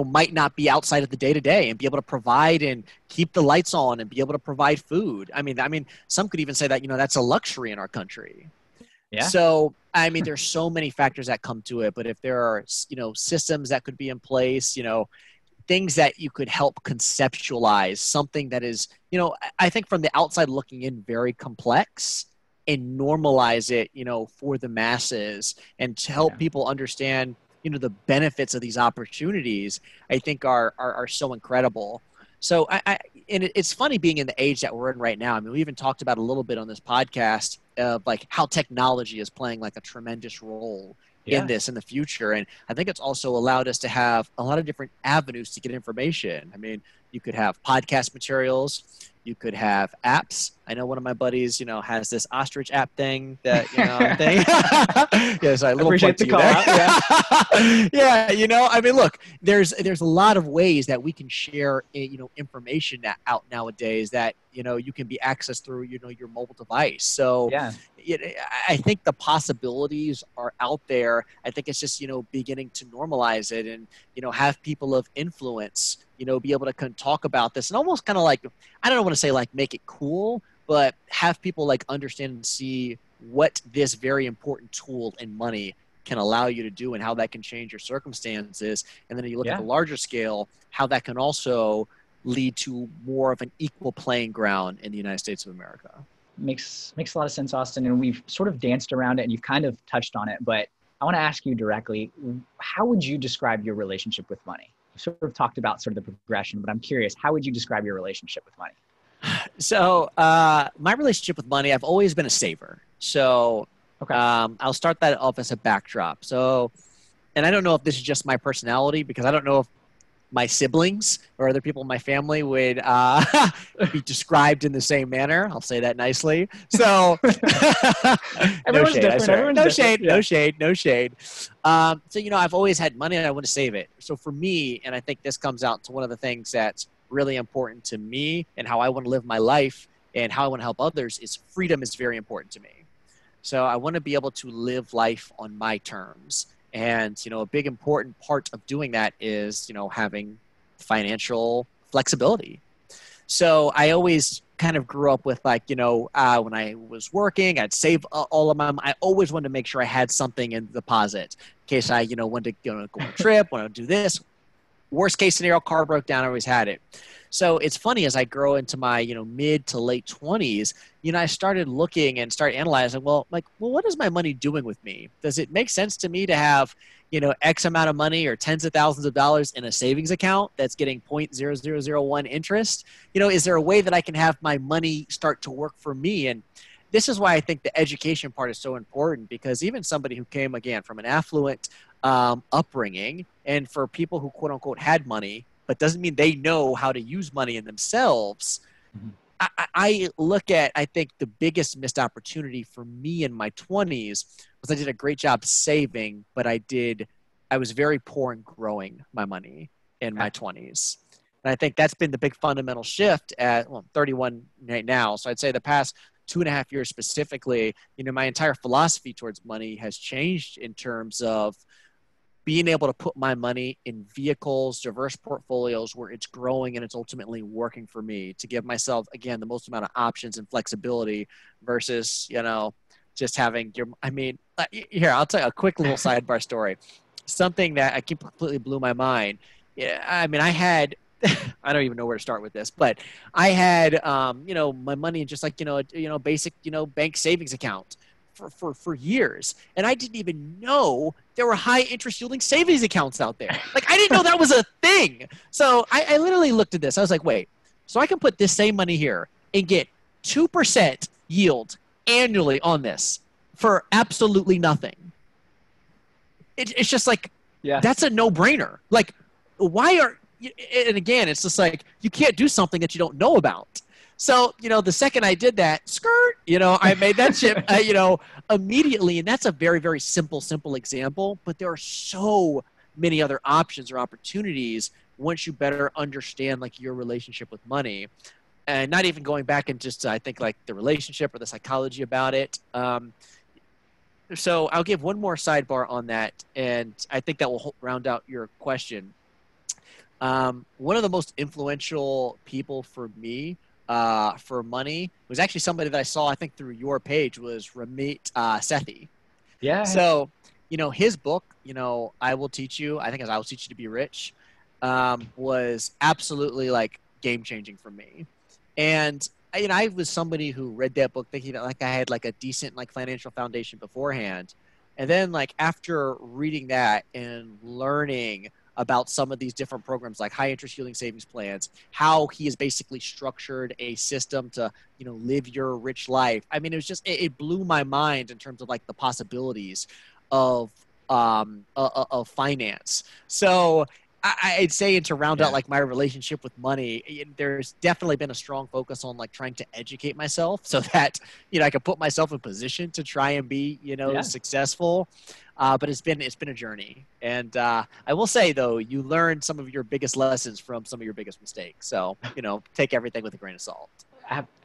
might not be outside of the day to day and be able to provide and keep the lights on and be able to provide food? I mean, some could even say that, that's a luxury in our country. Yeah. So, I mean, there's so many factors that come to it, but if there are, systems that could be in place, things that you could help conceptualize something that is, I think from the outside looking in, very complex, and normalize it, for the masses and to help people understand, the benefits of these opportunities, I think are so incredible. So and it's funny being in the age that we're in right now. I mean, we even talked about a little bit on this podcast of like how technology is playing like a tremendous role in this in the future. And I think it's also allowed us to have a lot of different avenues to get information. I mean, you could have podcast materials, you could have apps. I know one of my buddies, has this ostrich app thing that, yeah, so I appreciate the call out. Yeah. I mean, look, there's a lot of ways that we can share, information out nowadays that, you can be accessed through, your mobile device. So I think the possibilities are out there. I think it's just, beginning to normalize it and, have people of influence, be able to talk about this and almost kind of like, I don't want to say like make it cool, but have people like understand and see what this very important tool in money can allow you to do and how that can change your circumstances. And then you look at the larger scale, how that can also lead to more of an equal playing ground in the United States of America. Makes a lot of sense, Austin. And we've sort of danced around it and you've kind of touched on it, but I want to ask you directly, how would you describe your relationship with money? You sort of talked about sort of the progression, but I'm curious, how would you describe your relationship with money? So my relationship with money, I've always been a saver. So I'll start that off as a backdrop. So, and I don't know if this is just my personality, because I don't know if my siblings or other people in my family would be described in the same manner. I'll say that nicely. So no shade. So, I've always had money and I want to save it. So for me, and I think this comes out to one of the things that's really important to me and how I want to live my life and how I want to help others, is freedom is very important to me. So I want to be able to live life on my terms. And, a big important part of doing that is, having financial flexibility. So I always kind of grew up with like, when I was working, I'd save all of my, I always wanted to make sure I had something in deposit in case I, wanted to go on a trip, want to do this. Worst case scenario, car broke down, I always had it. So it's funny as I grow into my, mid to late 20s, I started looking and start analyzing, well, what is my money doing with me? Does it make sense to me to have, X amount of money or tens of thousands of dollars in a savings account that's getting 0.0001 interest? Is there a way that I can have my money start to work for me? And this is why I think the education part is so important, because even somebody who came, again, from an affluent upbringing, and for people who quote unquote had money, but doesn't mean they know how to use money in themselves. Mm-hmm. I look at, I think the biggest missed opportunity for me in my 20s was I did a great job saving, but I was very poor in growing my money in my 20s. And I think that's been the big fundamental shift I'm 31 right now. So I'd say the past 2.5 years specifically, my entire philosophy towards money has changed in terms of being able to put my money in vehicles, diverse portfolios where it's growing and it's ultimately working for me, to give myself, again, the most amount of options and flexibility versus, just having here, I'll tell you a quick little sidebar story. Something that completely blew my mind. Yeah, I had, I don't even know where to start with this, but I had, my money in just like, basic, bank savings account for years. And I didn't even know there were high interest yielding savings accounts out there. Like, I didn't know that was a thing. So I literally looked at this. I was like, wait, so I can put this same money here and get 2% yield annually on this for absolutely nothing. It's just like, that's a no brainer. Like, and again, it's just like, you can't do something that you don't know about. So, the second I did that, I made that chip, immediately. And that's a very, very simple example. But there are so many other options or opportunities once you better understand, like, your relationship with money. And not even going back and just, I think, like, the relationship or the psychology about it. So I'll give one more sidebar on that. And I think that will round out your question. One of the most influential people for me for money was actually somebody that I saw, I think, through your page, was Ramit Sethi. Yeah. So, his book, I Will Teach You, I think I Will Teach You to Be Rich, was absolutely like game changing for me. And, I was somebody who read that book thinking that like I had like a decent like financial foundation beforehand. And then like after reading that and learning about some of these different programs like high interest yielding savings plans, how he has basically structured a system to, live your rich life. I mean, it was just, it blew my mind in terms of like the possibilities of finance. So I'd say, and to round out like my relationship with money, there's definitely been a strong focus on like trying to educate myself so that, I can put myself in position to try and be, successful. But it's been a journey. And I will say, though, you learn some of your biggest lessons from some of your biggest mistakes. So, take everything with a grain of salt.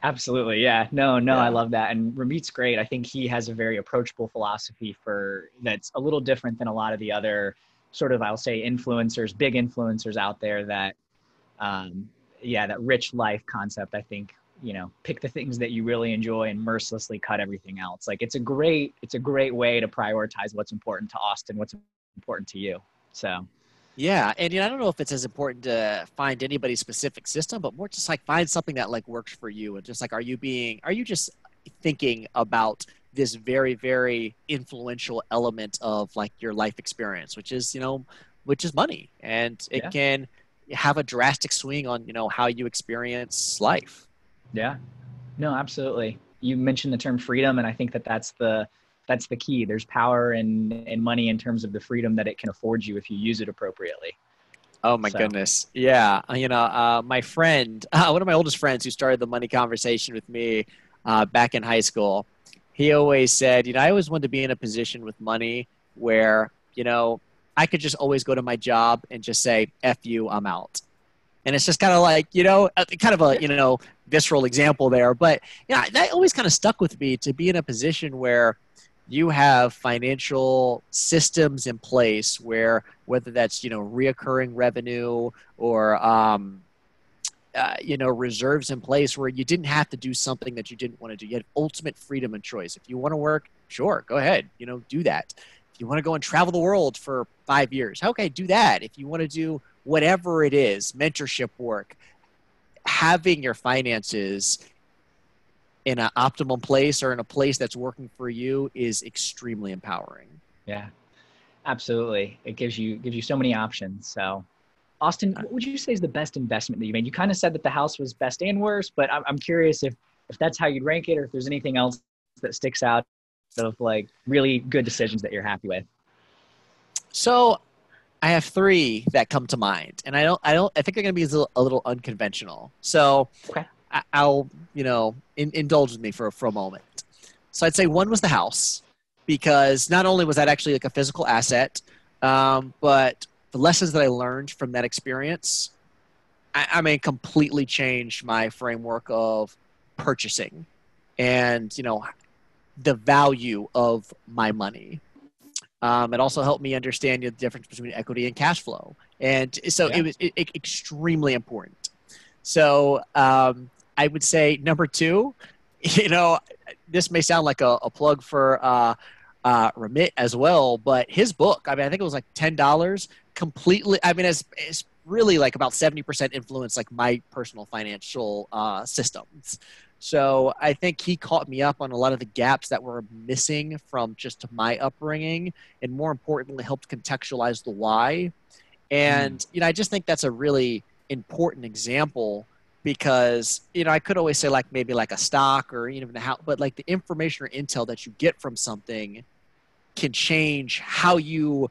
Absolutely. Yeah. No, I love that. And Ramit's great. I think he has a very approachable philosophy that's a little different than a lot of the other sort of, I'll say, big influencers out there that, that rich life concept. I think, pick the things that you really enjoy and mercilessly cut everything else. Like it's a great way to prioritize what's important to Austin, what's important to you. So. Yeah. And I don't know if it's as important to find anybody's specific system, but more just like find something that like works for you. And just like, are you just thinking about this very, very influential element of like your life experience, which is money. And it can have a drastic swing on, how you experience life. Yeah, no, absolutely. You mentioned the term freedom, and I think that's the key. There's power in money in terms of the freedom that it can afford you if you use it appropriately. Oh my goodness. Yeah. My friend, one of my oldest friends who started the money conversation with me back in high school, he always said, I always wanted to be in a position with money where, I could just always go to my job and just say, F you, I'm out. And it's just kind of like, kind of a, visceral example there. But that always kind of stuck with me, to be in a position where you have financial systems in place where, whether that's, reoccurring revenue or, reserves in place where you didn't have to do something that you didn't want to do. You had ultimate freedom and choice. If you want to work, sure, go ahead, do that. If you want to go and travel the world for 5 years, okay, do that. If you want to do whatever it is, mentorship work, having your finances in an optimum place or in a place that's working for you is extremely empowering. Yeah, absolutely. It gives you so many options. So Austin, what would you say is the best investment that you made? You kind of said that the house was best and worst, but I'm curious if that's how you'd rank it, or if there's anything else that sticks out of like really good decisions that you're happy with. So I have 3 that come to mind, and I think they're going to be a little unconventional. So Okay. I'll, indulge with me for a moment. So I'd say one was the house, because not only was that actually like a physical asset, but the lessons that I learned from that experience, completely changed my framework of purchasing and, the value of my money. It also helped me understand the difference between equity and cash flow. And so it was extremely important. So I would say number 2, this may sound like a plug for Remit as well, but his book, I think it was like $10, completely, it's really like about 70% influenced like my personal financial systems. So I think he caught me up on a lot of the gaps that were missing from just my upbringing, and more importantly, helped contextualize the why. And, I just think that's a really important example, because, I could always say like maybe like a stock or even the house, but like the information or intel that you get from something can change how you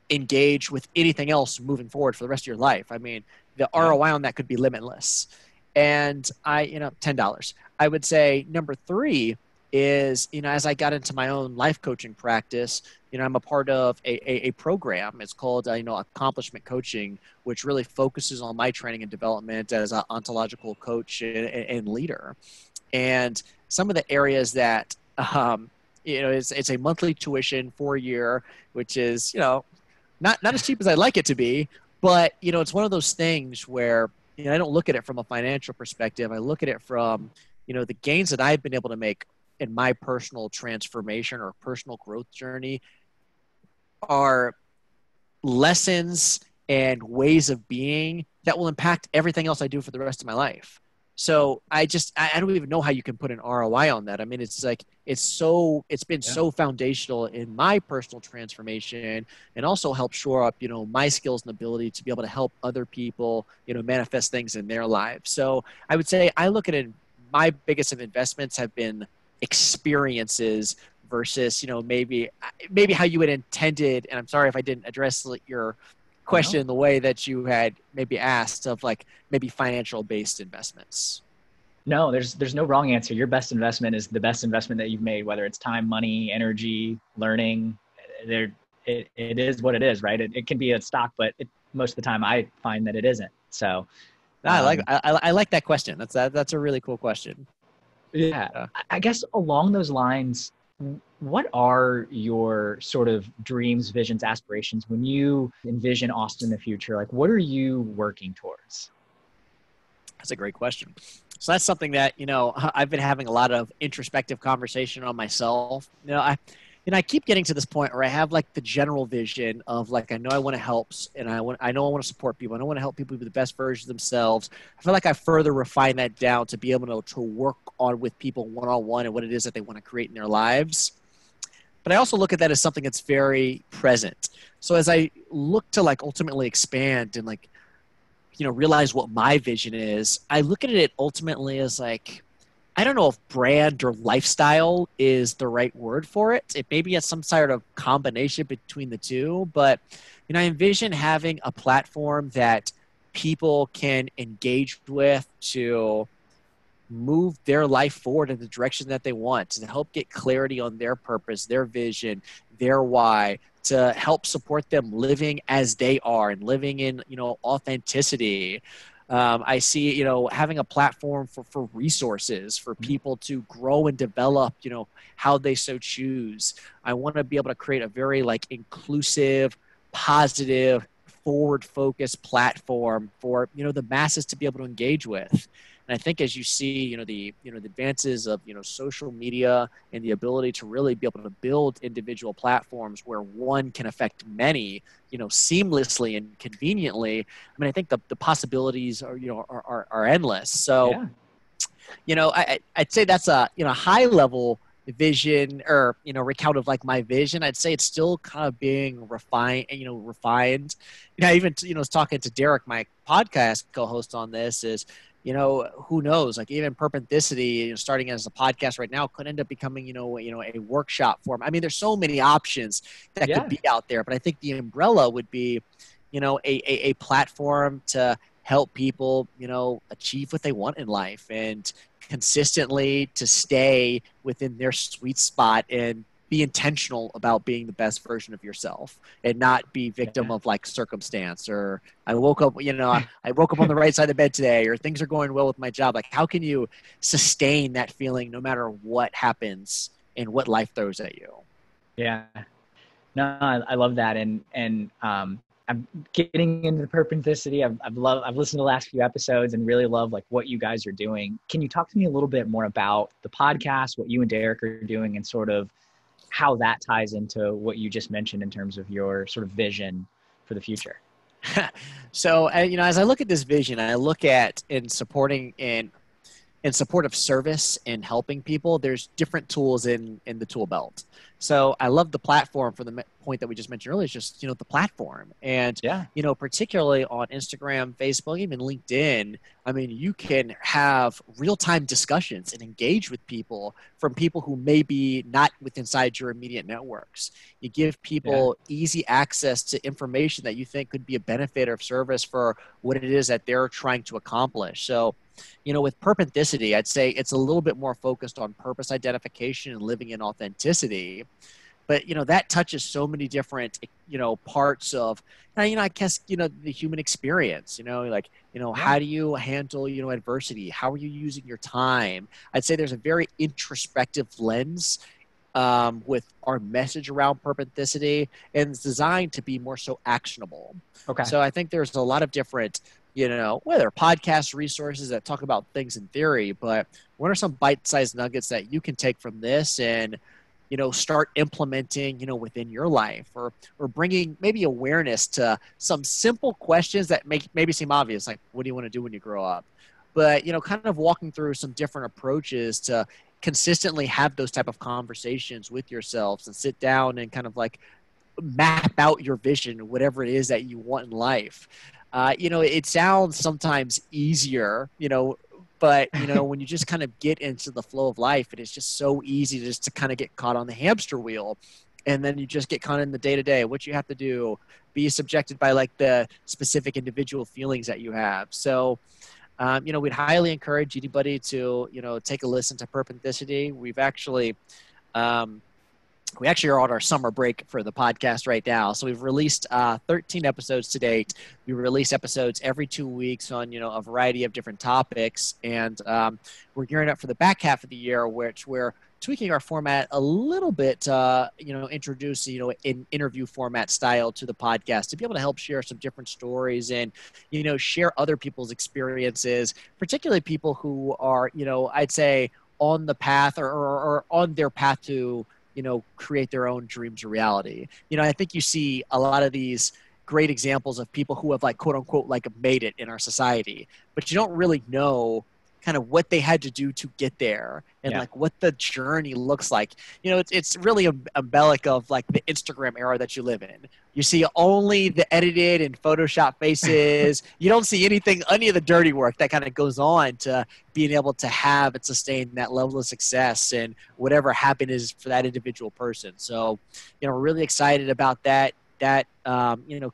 engage with anything else moving forward for the rest of your life. The ROI on that could be limitless. And $10. I would say number 3 is, as I got into my own life coaching practice, I'm a part of a program. It's called, accomplishment coaching, which really focuses on my training and development as an ontological coach and leader. And some of the areas that, it's a monthly tuition for a year, which is, not as cheap as I'd like it to be, but, it's one of those things where, I don't look at it from a financial perspective. I look at it from, the gains that I've been able to make in my personal transformation or personal growth journey are lessons and ways of being that will impact everything else I do for the rest of my life. So I don't even know how you can put an ROI on that. It's like, it's been so foundational in my personal transformation, and also help shore up, my skills and ability to be able to help other people, manifest things in their lives. So I would say I look at it, my biggest investments have been experiences versus, maybe how you had intended. And I'm sorry if I didn't address your question in the way that you had maybe asked, of like maybe financial based investments. No, there's no wrong answer. Your best investment is the best investment that you've made, whether it's time, money, energy, learning. It is what it is, right? It can be a stock, but most of the time I find that it isn't. So I like that question. That's a really cool question. Yeah. I guess along those lines, what are your sort of dreams, visions, aspirations when you envision Austin in the future? Like, what are you working towards? That's a great question. So that's something that, I've been having a lot of introspective conversation on myself. I keep getting to this point where I have like the general vision of like, I know I want to help, and I know I want to support people. I want to help people be the best version of themselves. I feel like I further refine that down to be able to work on with people one-on-one and what it is that they want to create in their lives. But I also look at that as something that's very present. So as I look to like ultimately expand and like, realize what my vision is, I look at it ultimately as like, I don't know if brand or lifestyle is the right word for it. It may be some sort of combination between the two, but I envision having a platform that people can engage with to move their life forward in the direction that they want, to help get clarity on their purpose, their vision, their why, to help support them living as they are and living in, authenticity. I see, having a platform for resources for people to grow and develop, how they so choose. I want to be able to create a very like inclusive, positive, forward-focused platform for, the masses to be able to engage with. And I think as you see, the advances of, social media and the ability to really be able to build individual platforms where one can affect many, seamlessly and conveniently. I mean, I think the possibilities are endless. So, I'd say that's a, high level vision, or, recount of like my vision. I'd say it's still kind of being refined. I even, was talking to Derek, my podcast co-host on this, is, who knows, like even Purpenthicity, starting as a podcast right now, could end up becoming, a workshop form. I mean, there's so many options that could be out there, but I think the umbrella would be, a platform to help people, achieve what they want in life, and consistently to stay within their sweet spot and be intentional about being the best version of yourself, and not be victim of like circumstance, or I woke up, I woke up on the right side of the bed today, or things are going well with my job. Like, how can you sustain that feeling no matter what happens and what life throws at you? Yeah. No, I love that. And I'm getting into the Purpenthicity. I've listened to the last few episodes and really love like what you guys are doing. Can you talk to me a little bit more about the podcast, what you and Derek are doing, and sort of how that ties into what you just mentioned in terms of your sort of vision for the future? So, as I look at this vision, I look at in support of service and helping people, there's different tools in the tool belt. So I love the platform, for the point that we just mentioned earlier, is just, the platform. And, particularly on Instagram, Facebook, even LinkedIn, I mean, you can have real-time discussions and engage with people from people who may be not inside your immediate networks. You give people easy access to information that you think could be a benefit or service for what it is that they're trying to accomplish. So, with Purpenthicity, I'd say it's a little bit more focused on purpose identification and living in authenticity. But, that touches so many different, parts of, I guess, the human experience, how do you handle, adversity? How are you using your time? I'd say there's a very introspective lens with our message around Purpenthicity, and it's designed to be more so actionable. Okay. So I think there's a lot of different, whether podcast resources that talk about things in theory, but what are some bite-sized nuggets that you can take from this and, start implementing, within your life, or bringing maybe awareness to some simple questions that maybe seem obvious, like, what do you want to do when you grow up? But, kind of walking through some different approaches to consistently have those type of conversations with yourselves, and sit down and kind of like map out your vision, whatever it is that you want in life. It sounds sometimes easier, but, when you just kind of get into the flow of life, it is just so easy just to kind of get caught on the hamster wheel. And then you just get caught in the day-to-day, what you have to do, be subjected by like the specific individual feelings that you have. So, we'd highly encourage anybody to, take a listen to Purpenthicity. We actually are on our summer break for the podcast right now. So we've released 13 episodes to date. We release episodes every 2 weeks on, a variety of different topics. And we're gearing up for the back half of the year, which we're tweaking our format a little bit, introduce, an interview format style to the podcast, to be able to help share some different stories and, share other people's experiences, particularly people who are, I'd say on the path or on their path to, create their own dreams a reality. I think you see a lot of these great examples of people who have like, quote unquote, like made it in our society, but you don't really know kind of what they had to do to get there, and like what the journey looks like. It's really embellic of like the Instagram era that you live in. You see only the edited and Photoshop faces. You don't see any of the dirty work that kind of goes on to being able to have and sustain that level of success and whatever happiness for that individual person. So, really excited about that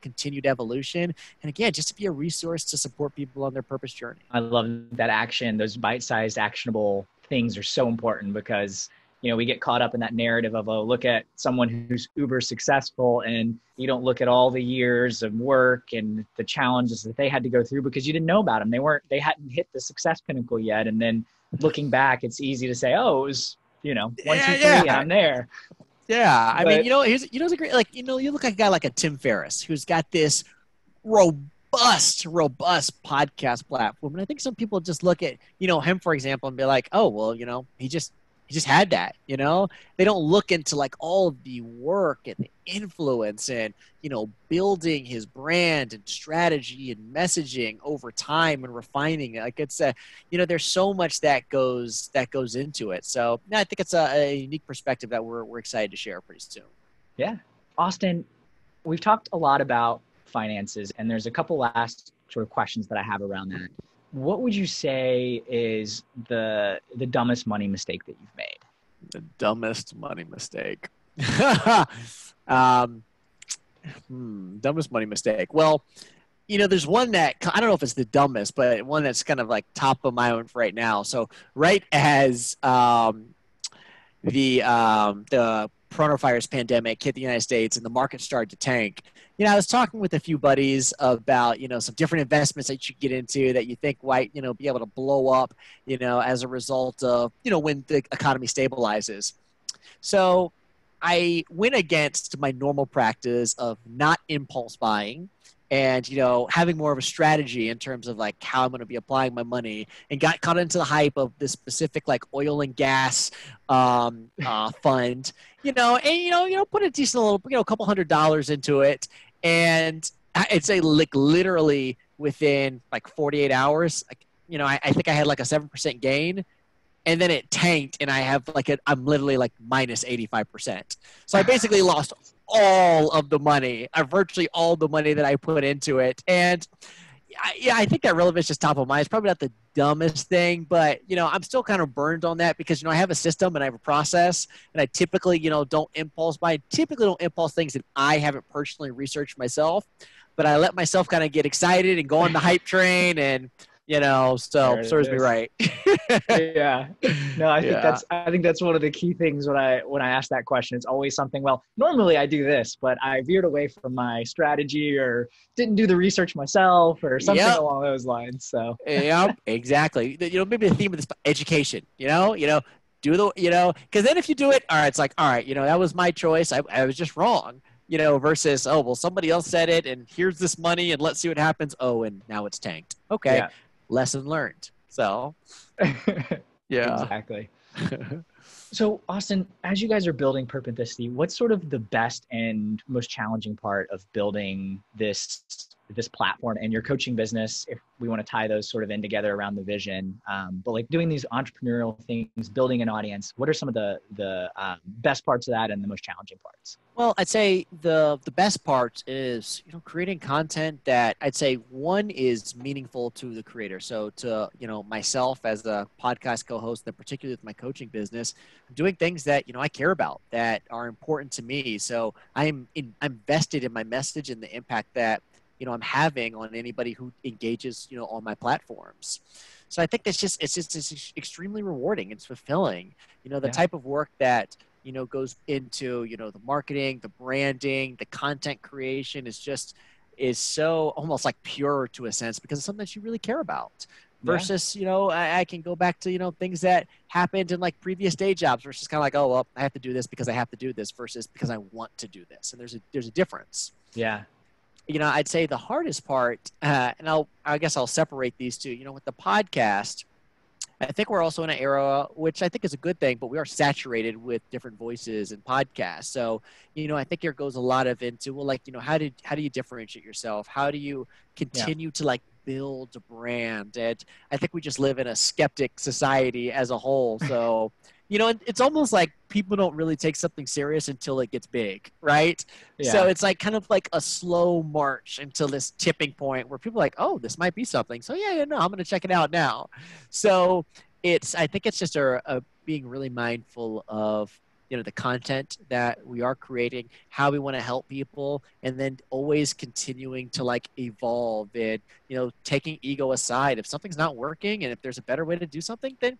continued evolution. And again, just to be a resource to support people on their purpose journey. I love that action. Those bite-sized actionable things are so important, because, we get caught up in that narrative of, oh, look at someone who's uber successful, and you don't look at all the years of work and the challenges that they had to go through because you didn't know about them. They hadn't hit the success pinnacle yet. And then looking back, it's easy to say, oh, it was, 1, 2, 3, and I'm there. Yeah. I mean, here's a great, like, you look like a guy like a Tim Ferriss, who's got this robust podcast platform. And I think some people just look at, him, for example, and be like, oh, well, he just had that, they don't look into like all the work and the influence and, building his brand and strategy and messaging over time and refining it. Like it's there's so much that goes into it. So I think it's a unique perspective that we're excited to share pretty soon. Yeah. Austin, we've talked a lot about finances, and there's a couple last sort of questions that I have around that. What would you say is the dumbest money mistake that you've made? The dumbest money mistake. Dumbest money mistake. Well, there's one that I don't know if it's the dumbest, but one that's kind of like top of my own for right now. So right as the coronavirus pandemic hit the United States and the market started to tank, I was talking with a few buddies about, some different investments that you get into that you think might, be able to blow up, as a result of, when the economy stabilizes. So I went against my normal practice of not impulse buying and, having more of a strategy in terms of like how I'm going to be applying my money, and got caught into the hype of this specific like oil and gas fund, and, put a decent little, couple $100 into it. And I'd say like literally within like 48 hours, like, I think I had like a 7% gain, and then it tanked, and I have I'm literally like minus 85%. So I basically lost all of the money, virtually all the money that I put into it. And I think that relevance is just top of mind. It's probably not the dumbest thing, but, I'm still kind of burned on that because, I have a system and I have a process, and I typically, don't impulse buy. I typically don't impulse things that I haven't personally researched myself, but I let myself kind of get excited and go on the hype train, and, so serves me right. Yeah. No, I think that's one of the key things when I ask that question. It's always something, well, normally I do this, but I veered away from my strategy or didn't do the research myself or something along those lines. So yeah, exactly. Maybe the theme of this education, do the, because then if you do it, all right, it's like, all right, that was my choice. I was just wrong, versus, oh, well, somebody else said it and here's this money and let's see what happens. Oh, and now it's tanked. Okay. Yeah. Lesson learned. So yeah, exactly. So Austin, as you guys are building Purpenthicity, what's sort of the best and most challenging part of building this platform and your coaching business, if we want to tie those sort of in together around the vision, but like doing these entrepreneurial things, building an audience, what are some of the best parts of that and the most challenging parts? Well, I'd say the best part is, creating content that I'd say one is meaningful to the creator. So to, myself as a podcast co-host, and particularly with my coaching business, I'm doing things that, I care about, that are important to me. So I'm vested in my message and the impact that, I'm having on anybody who engages, on my platforms. So I think it's extremely rewarding. It's fulfilling, the type of work that, goes into, the marketing, the branding, the content creation is so almost like pure to a sense because it's something that you really care about. Versus, I can go back to, things that happened in like previous day jobs versus kind of like, oh, well, I have to do this because I have to do this versus because I want to do this. And there's a difference. Yeah. I'd say the hardest part, and I guess I'll separate these two, with the podcast, I think we're also in an era, which I think is a good thing, but we are saturated with different voices and podcasts. So, I think there goes a lot of into, well, like, how do you differentiate yourself? How do you continue to like build a brand? And I think we just live in a skeptic society as a whole. So, it's almost like people don't really take something serious until it gets big, right? Yeah. So it's like kind of like a slow march until this tipping point where people are like, oh, this might be something. So I'm going to check it out now. So I think it's just a being really mindful of, the content that we are creating, how we want to help people, and then always continuing to like evolve and, taking ego aside. If something's not working and if there's a better way to do something, then,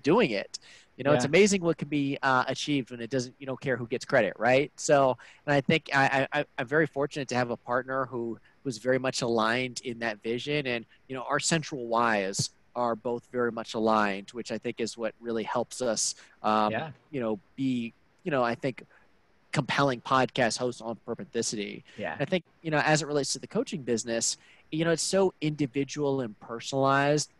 doing it. It's amazing what can be achieved when it doesn't, care who gets credit, right? So, and I think I'm very fortunate to have a partner who was very much aligned in that vision, and our central whys are both very much aligned, which I think is what really helps us, be, I think, compelling podcast host on Purpenthicity. Yeah. I think, as it relates to the coaching business, it's so individual and personalized.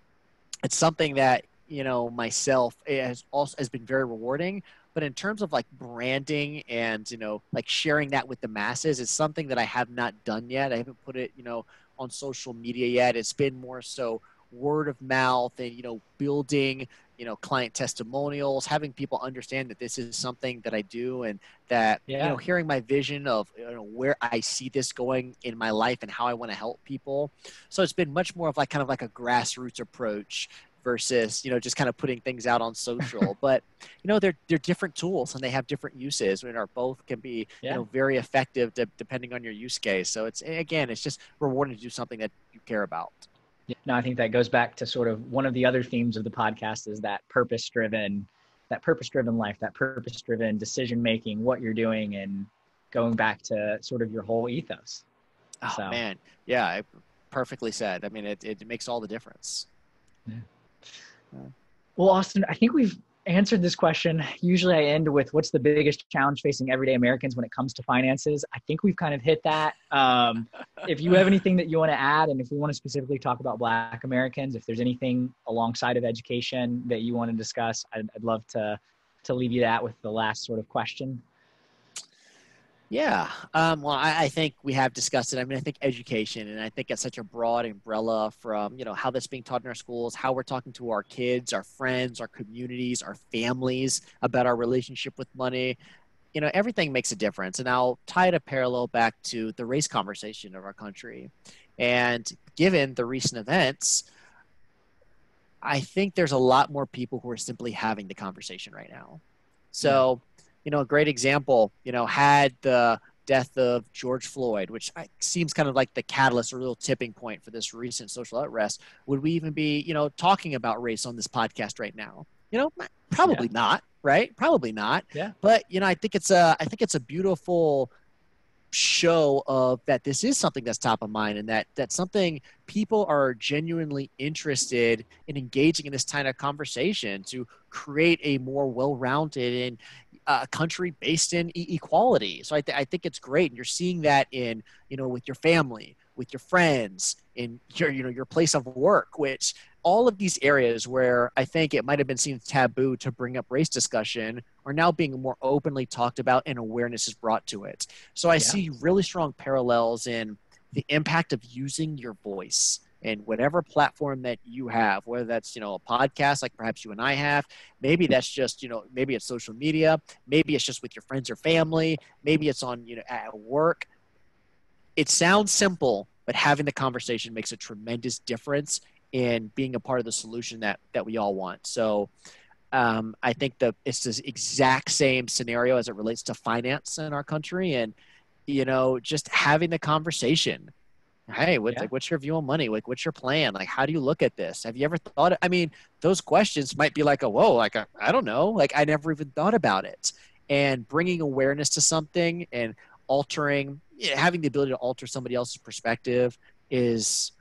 It's something that, myself has been very rewarding. But in terms of like branding and, like sharing that with the masses, it's something that I have not done yet. I haven't put it, on social media yet. It's been more so word of mouth and, building, client testimonials, having people understand that this is something that I do, and that, hearing my vision of, where I see this going in my life and how I want to help people. So it's been much more of like kind of like a grassroots approach versus, just kind of putting things out on social. But, they're different tools and they have different uses, and both can be, very effective depending on your use case. So it's just rewarding to do something that you care about. Yeah. No, I think that goes back to sort of one of the other themes of the podcast is that purpose-driven life, that purpose-driven decision-making, what you're doing, and going back to sort of your whole ethos. Oh, man. Yeah, perfectly said. I mean, it makes all the difference. Yeah. Well, Austin, I think we've answered this question. Usually I end with what's the biggest challenge facing everyday Americans when it comes to finances. I think we've kind of hit that. If you have anything that you want to add, and if we want to specifically talk about Black Americans, if there's anything alongside of education that you want to discuss, I'd love to leave you that with the last sort of question. Yeah. Well, I think we have discussed it. I mean, I think education, and I think it's such a broad umbrella from, how that's being taught in our schools, how we're talking to our kids, our friends, our communities, our families about our relationship with money. Everything makes a difference. And I'll tie it a parallel back to the race conversation of our country. And given the recent events, I think there's a lot more people who are simply having the conversation right now. So, a great example, had the death of George Floyd, which seems kind of like the catalyst or real tipping point for this recent social unrest. Would we even be, talking about race on this podcast right now? Probably not, right? Probably not. Yeah. But, I think it's a beautiful show of that this is something that's top of mind, and that's something people are genuinely interested in engaging in this kind of conversation to create a more well-rounded and country based in equality. So I think it's great, and you're seeing that in with your family, with your friends, in your place of work, which all of these areas where I think it might have been seen taboo to bring up race discussion are now being more openly talked about, and awareness is brought to it. So I see really strong parallels in the impact of using your voice in whatever platform that you have, whether that's, a podcast like perhaps you and I have, maybe that's just, maybe it's social media, maybe it's just with your friends or family, maybe it's on, at work. It sounds simple, but having the conversation makes a tremendous difference in being a part of the solution that we all want. So I think it's the exact same scenario as it relates to finance in our country, and, just having the conversation. Hey, what's your view on money? Like, what's your plan? Like, how do you look at this? Have you ever thought? I mean, those questions might be like, whoa, like, I don't know. Like, I never even thought about it. And bringing awareness to something and having the ability to alter somebody else's perspective is,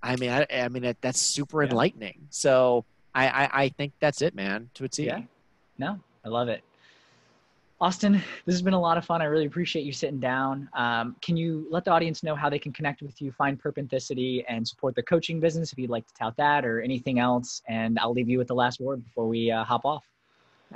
I mean, that's super enlightening. So I think that's it, man, to a T. Yeah. No, I love it. Austin, this has been a lot of fun. I really appreciate you sitting down. Can you let the audience know how they can connect with you, find Purpenthicity, and support the coaching business if you'd like to tout that or anything else? And I'll leave you with the last word before we hop off.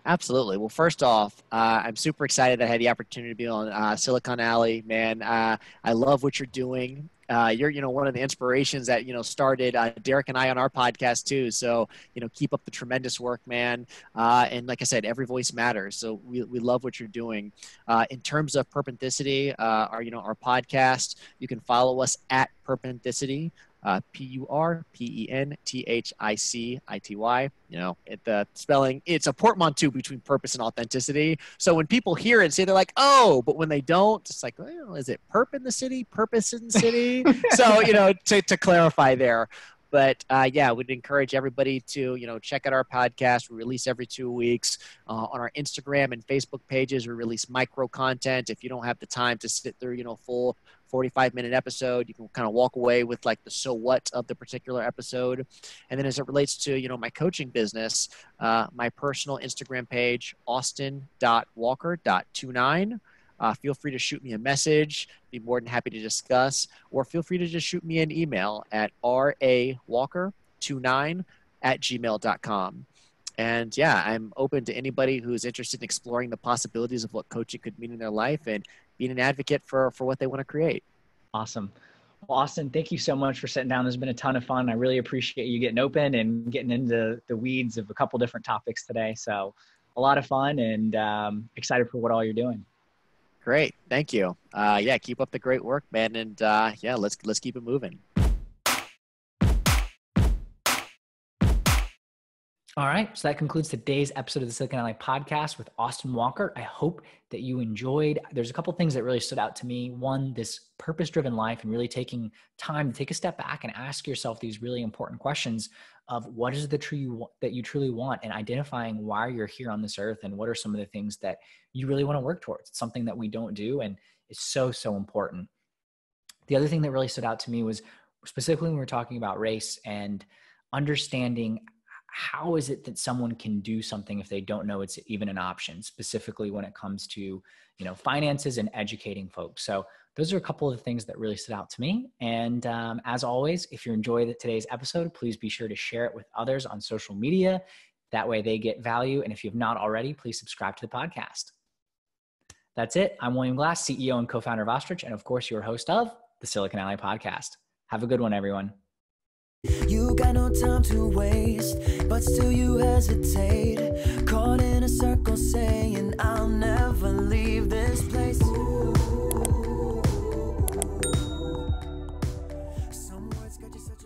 Absolutely. Well, first off, I'm super excited that I had the opportunity to be on Silicon Alley, man. I love what you're doing. You're, one of the inspirations that, started Derek and I on our podcast too. So, keep up the tremendous work, man. And like I said, every voice matters. So we love what you're doing. In terms of Purpenthicity, our podcast, you can follow us at Purpenthicity. Purpenthicity. The spelling, it's a portmanteau between purpose and authenticity. So when people hear it and say, they're like, oh, but when they don't, it's like, well, is it perp in the city, purpose in the city? So, to clarify there. But we'd encourage everybody to, check out our podcast. We release every 2 weeks on our Instagram and Facebook pages. We release micro content. If you don't have the time to sit through, full 45-minute episode, you can kind of walk away with like the so what of the particular episode. And then as it relates to, my coaching business, my personal Instagram page, austin.walker.29. feel free to shoot me a message. Be more than happy to discuss, or feel free to just shoot me an email at rawalker29@gmail.com. And yeah, I'm open to anybody who's interested in exploring the possibilities of what coaching could mean in their life and being an advocate for what they want to create. Awesome. Well, Austin, thank you so much for sitting down. There's been a ton of fun. I really appreciate you getting open and getting into the weeds of a couple different topics today. So a lot of fun, and excited for what all you're doing. Great. Thank you. Yeah, keep up the great work, man. And yeah, let's keep it moving. All right. So that concludes today's episode of the Silicon Alley podcast with Austin Walker. I hope that you enjoyed. There's a couple things that really stood out to me. One, this purpose-driven life, and really taking time to take a step back and ask yourself these really important questions of what is the true that you truly want, and identifying why you're here on this earth and what are some of the things that you really want to work towards. It's something that we don't do, and it's so, so important. The other thing that really stood out to me was specifically when we were talking about race and understanding how is it that someone can do something if they don't know it's even an option, specifically when it comes to, finances and educating folks. So those are a couple of the things that really stood out to me. And as always, if you enjoyed today's episode, please be sure to share it with others on social media. That way they get value. And if you have not already, please subscribe to the podcast. That's it. I'm William Glass, CEO and co-founder of Ostrich, and of course, your host of the Silicon Alley podcast. Have a good one, everyone. You got no time to waste, but still you hesitate. Caught in a circle saying, I'll never leave this place. Some words got you such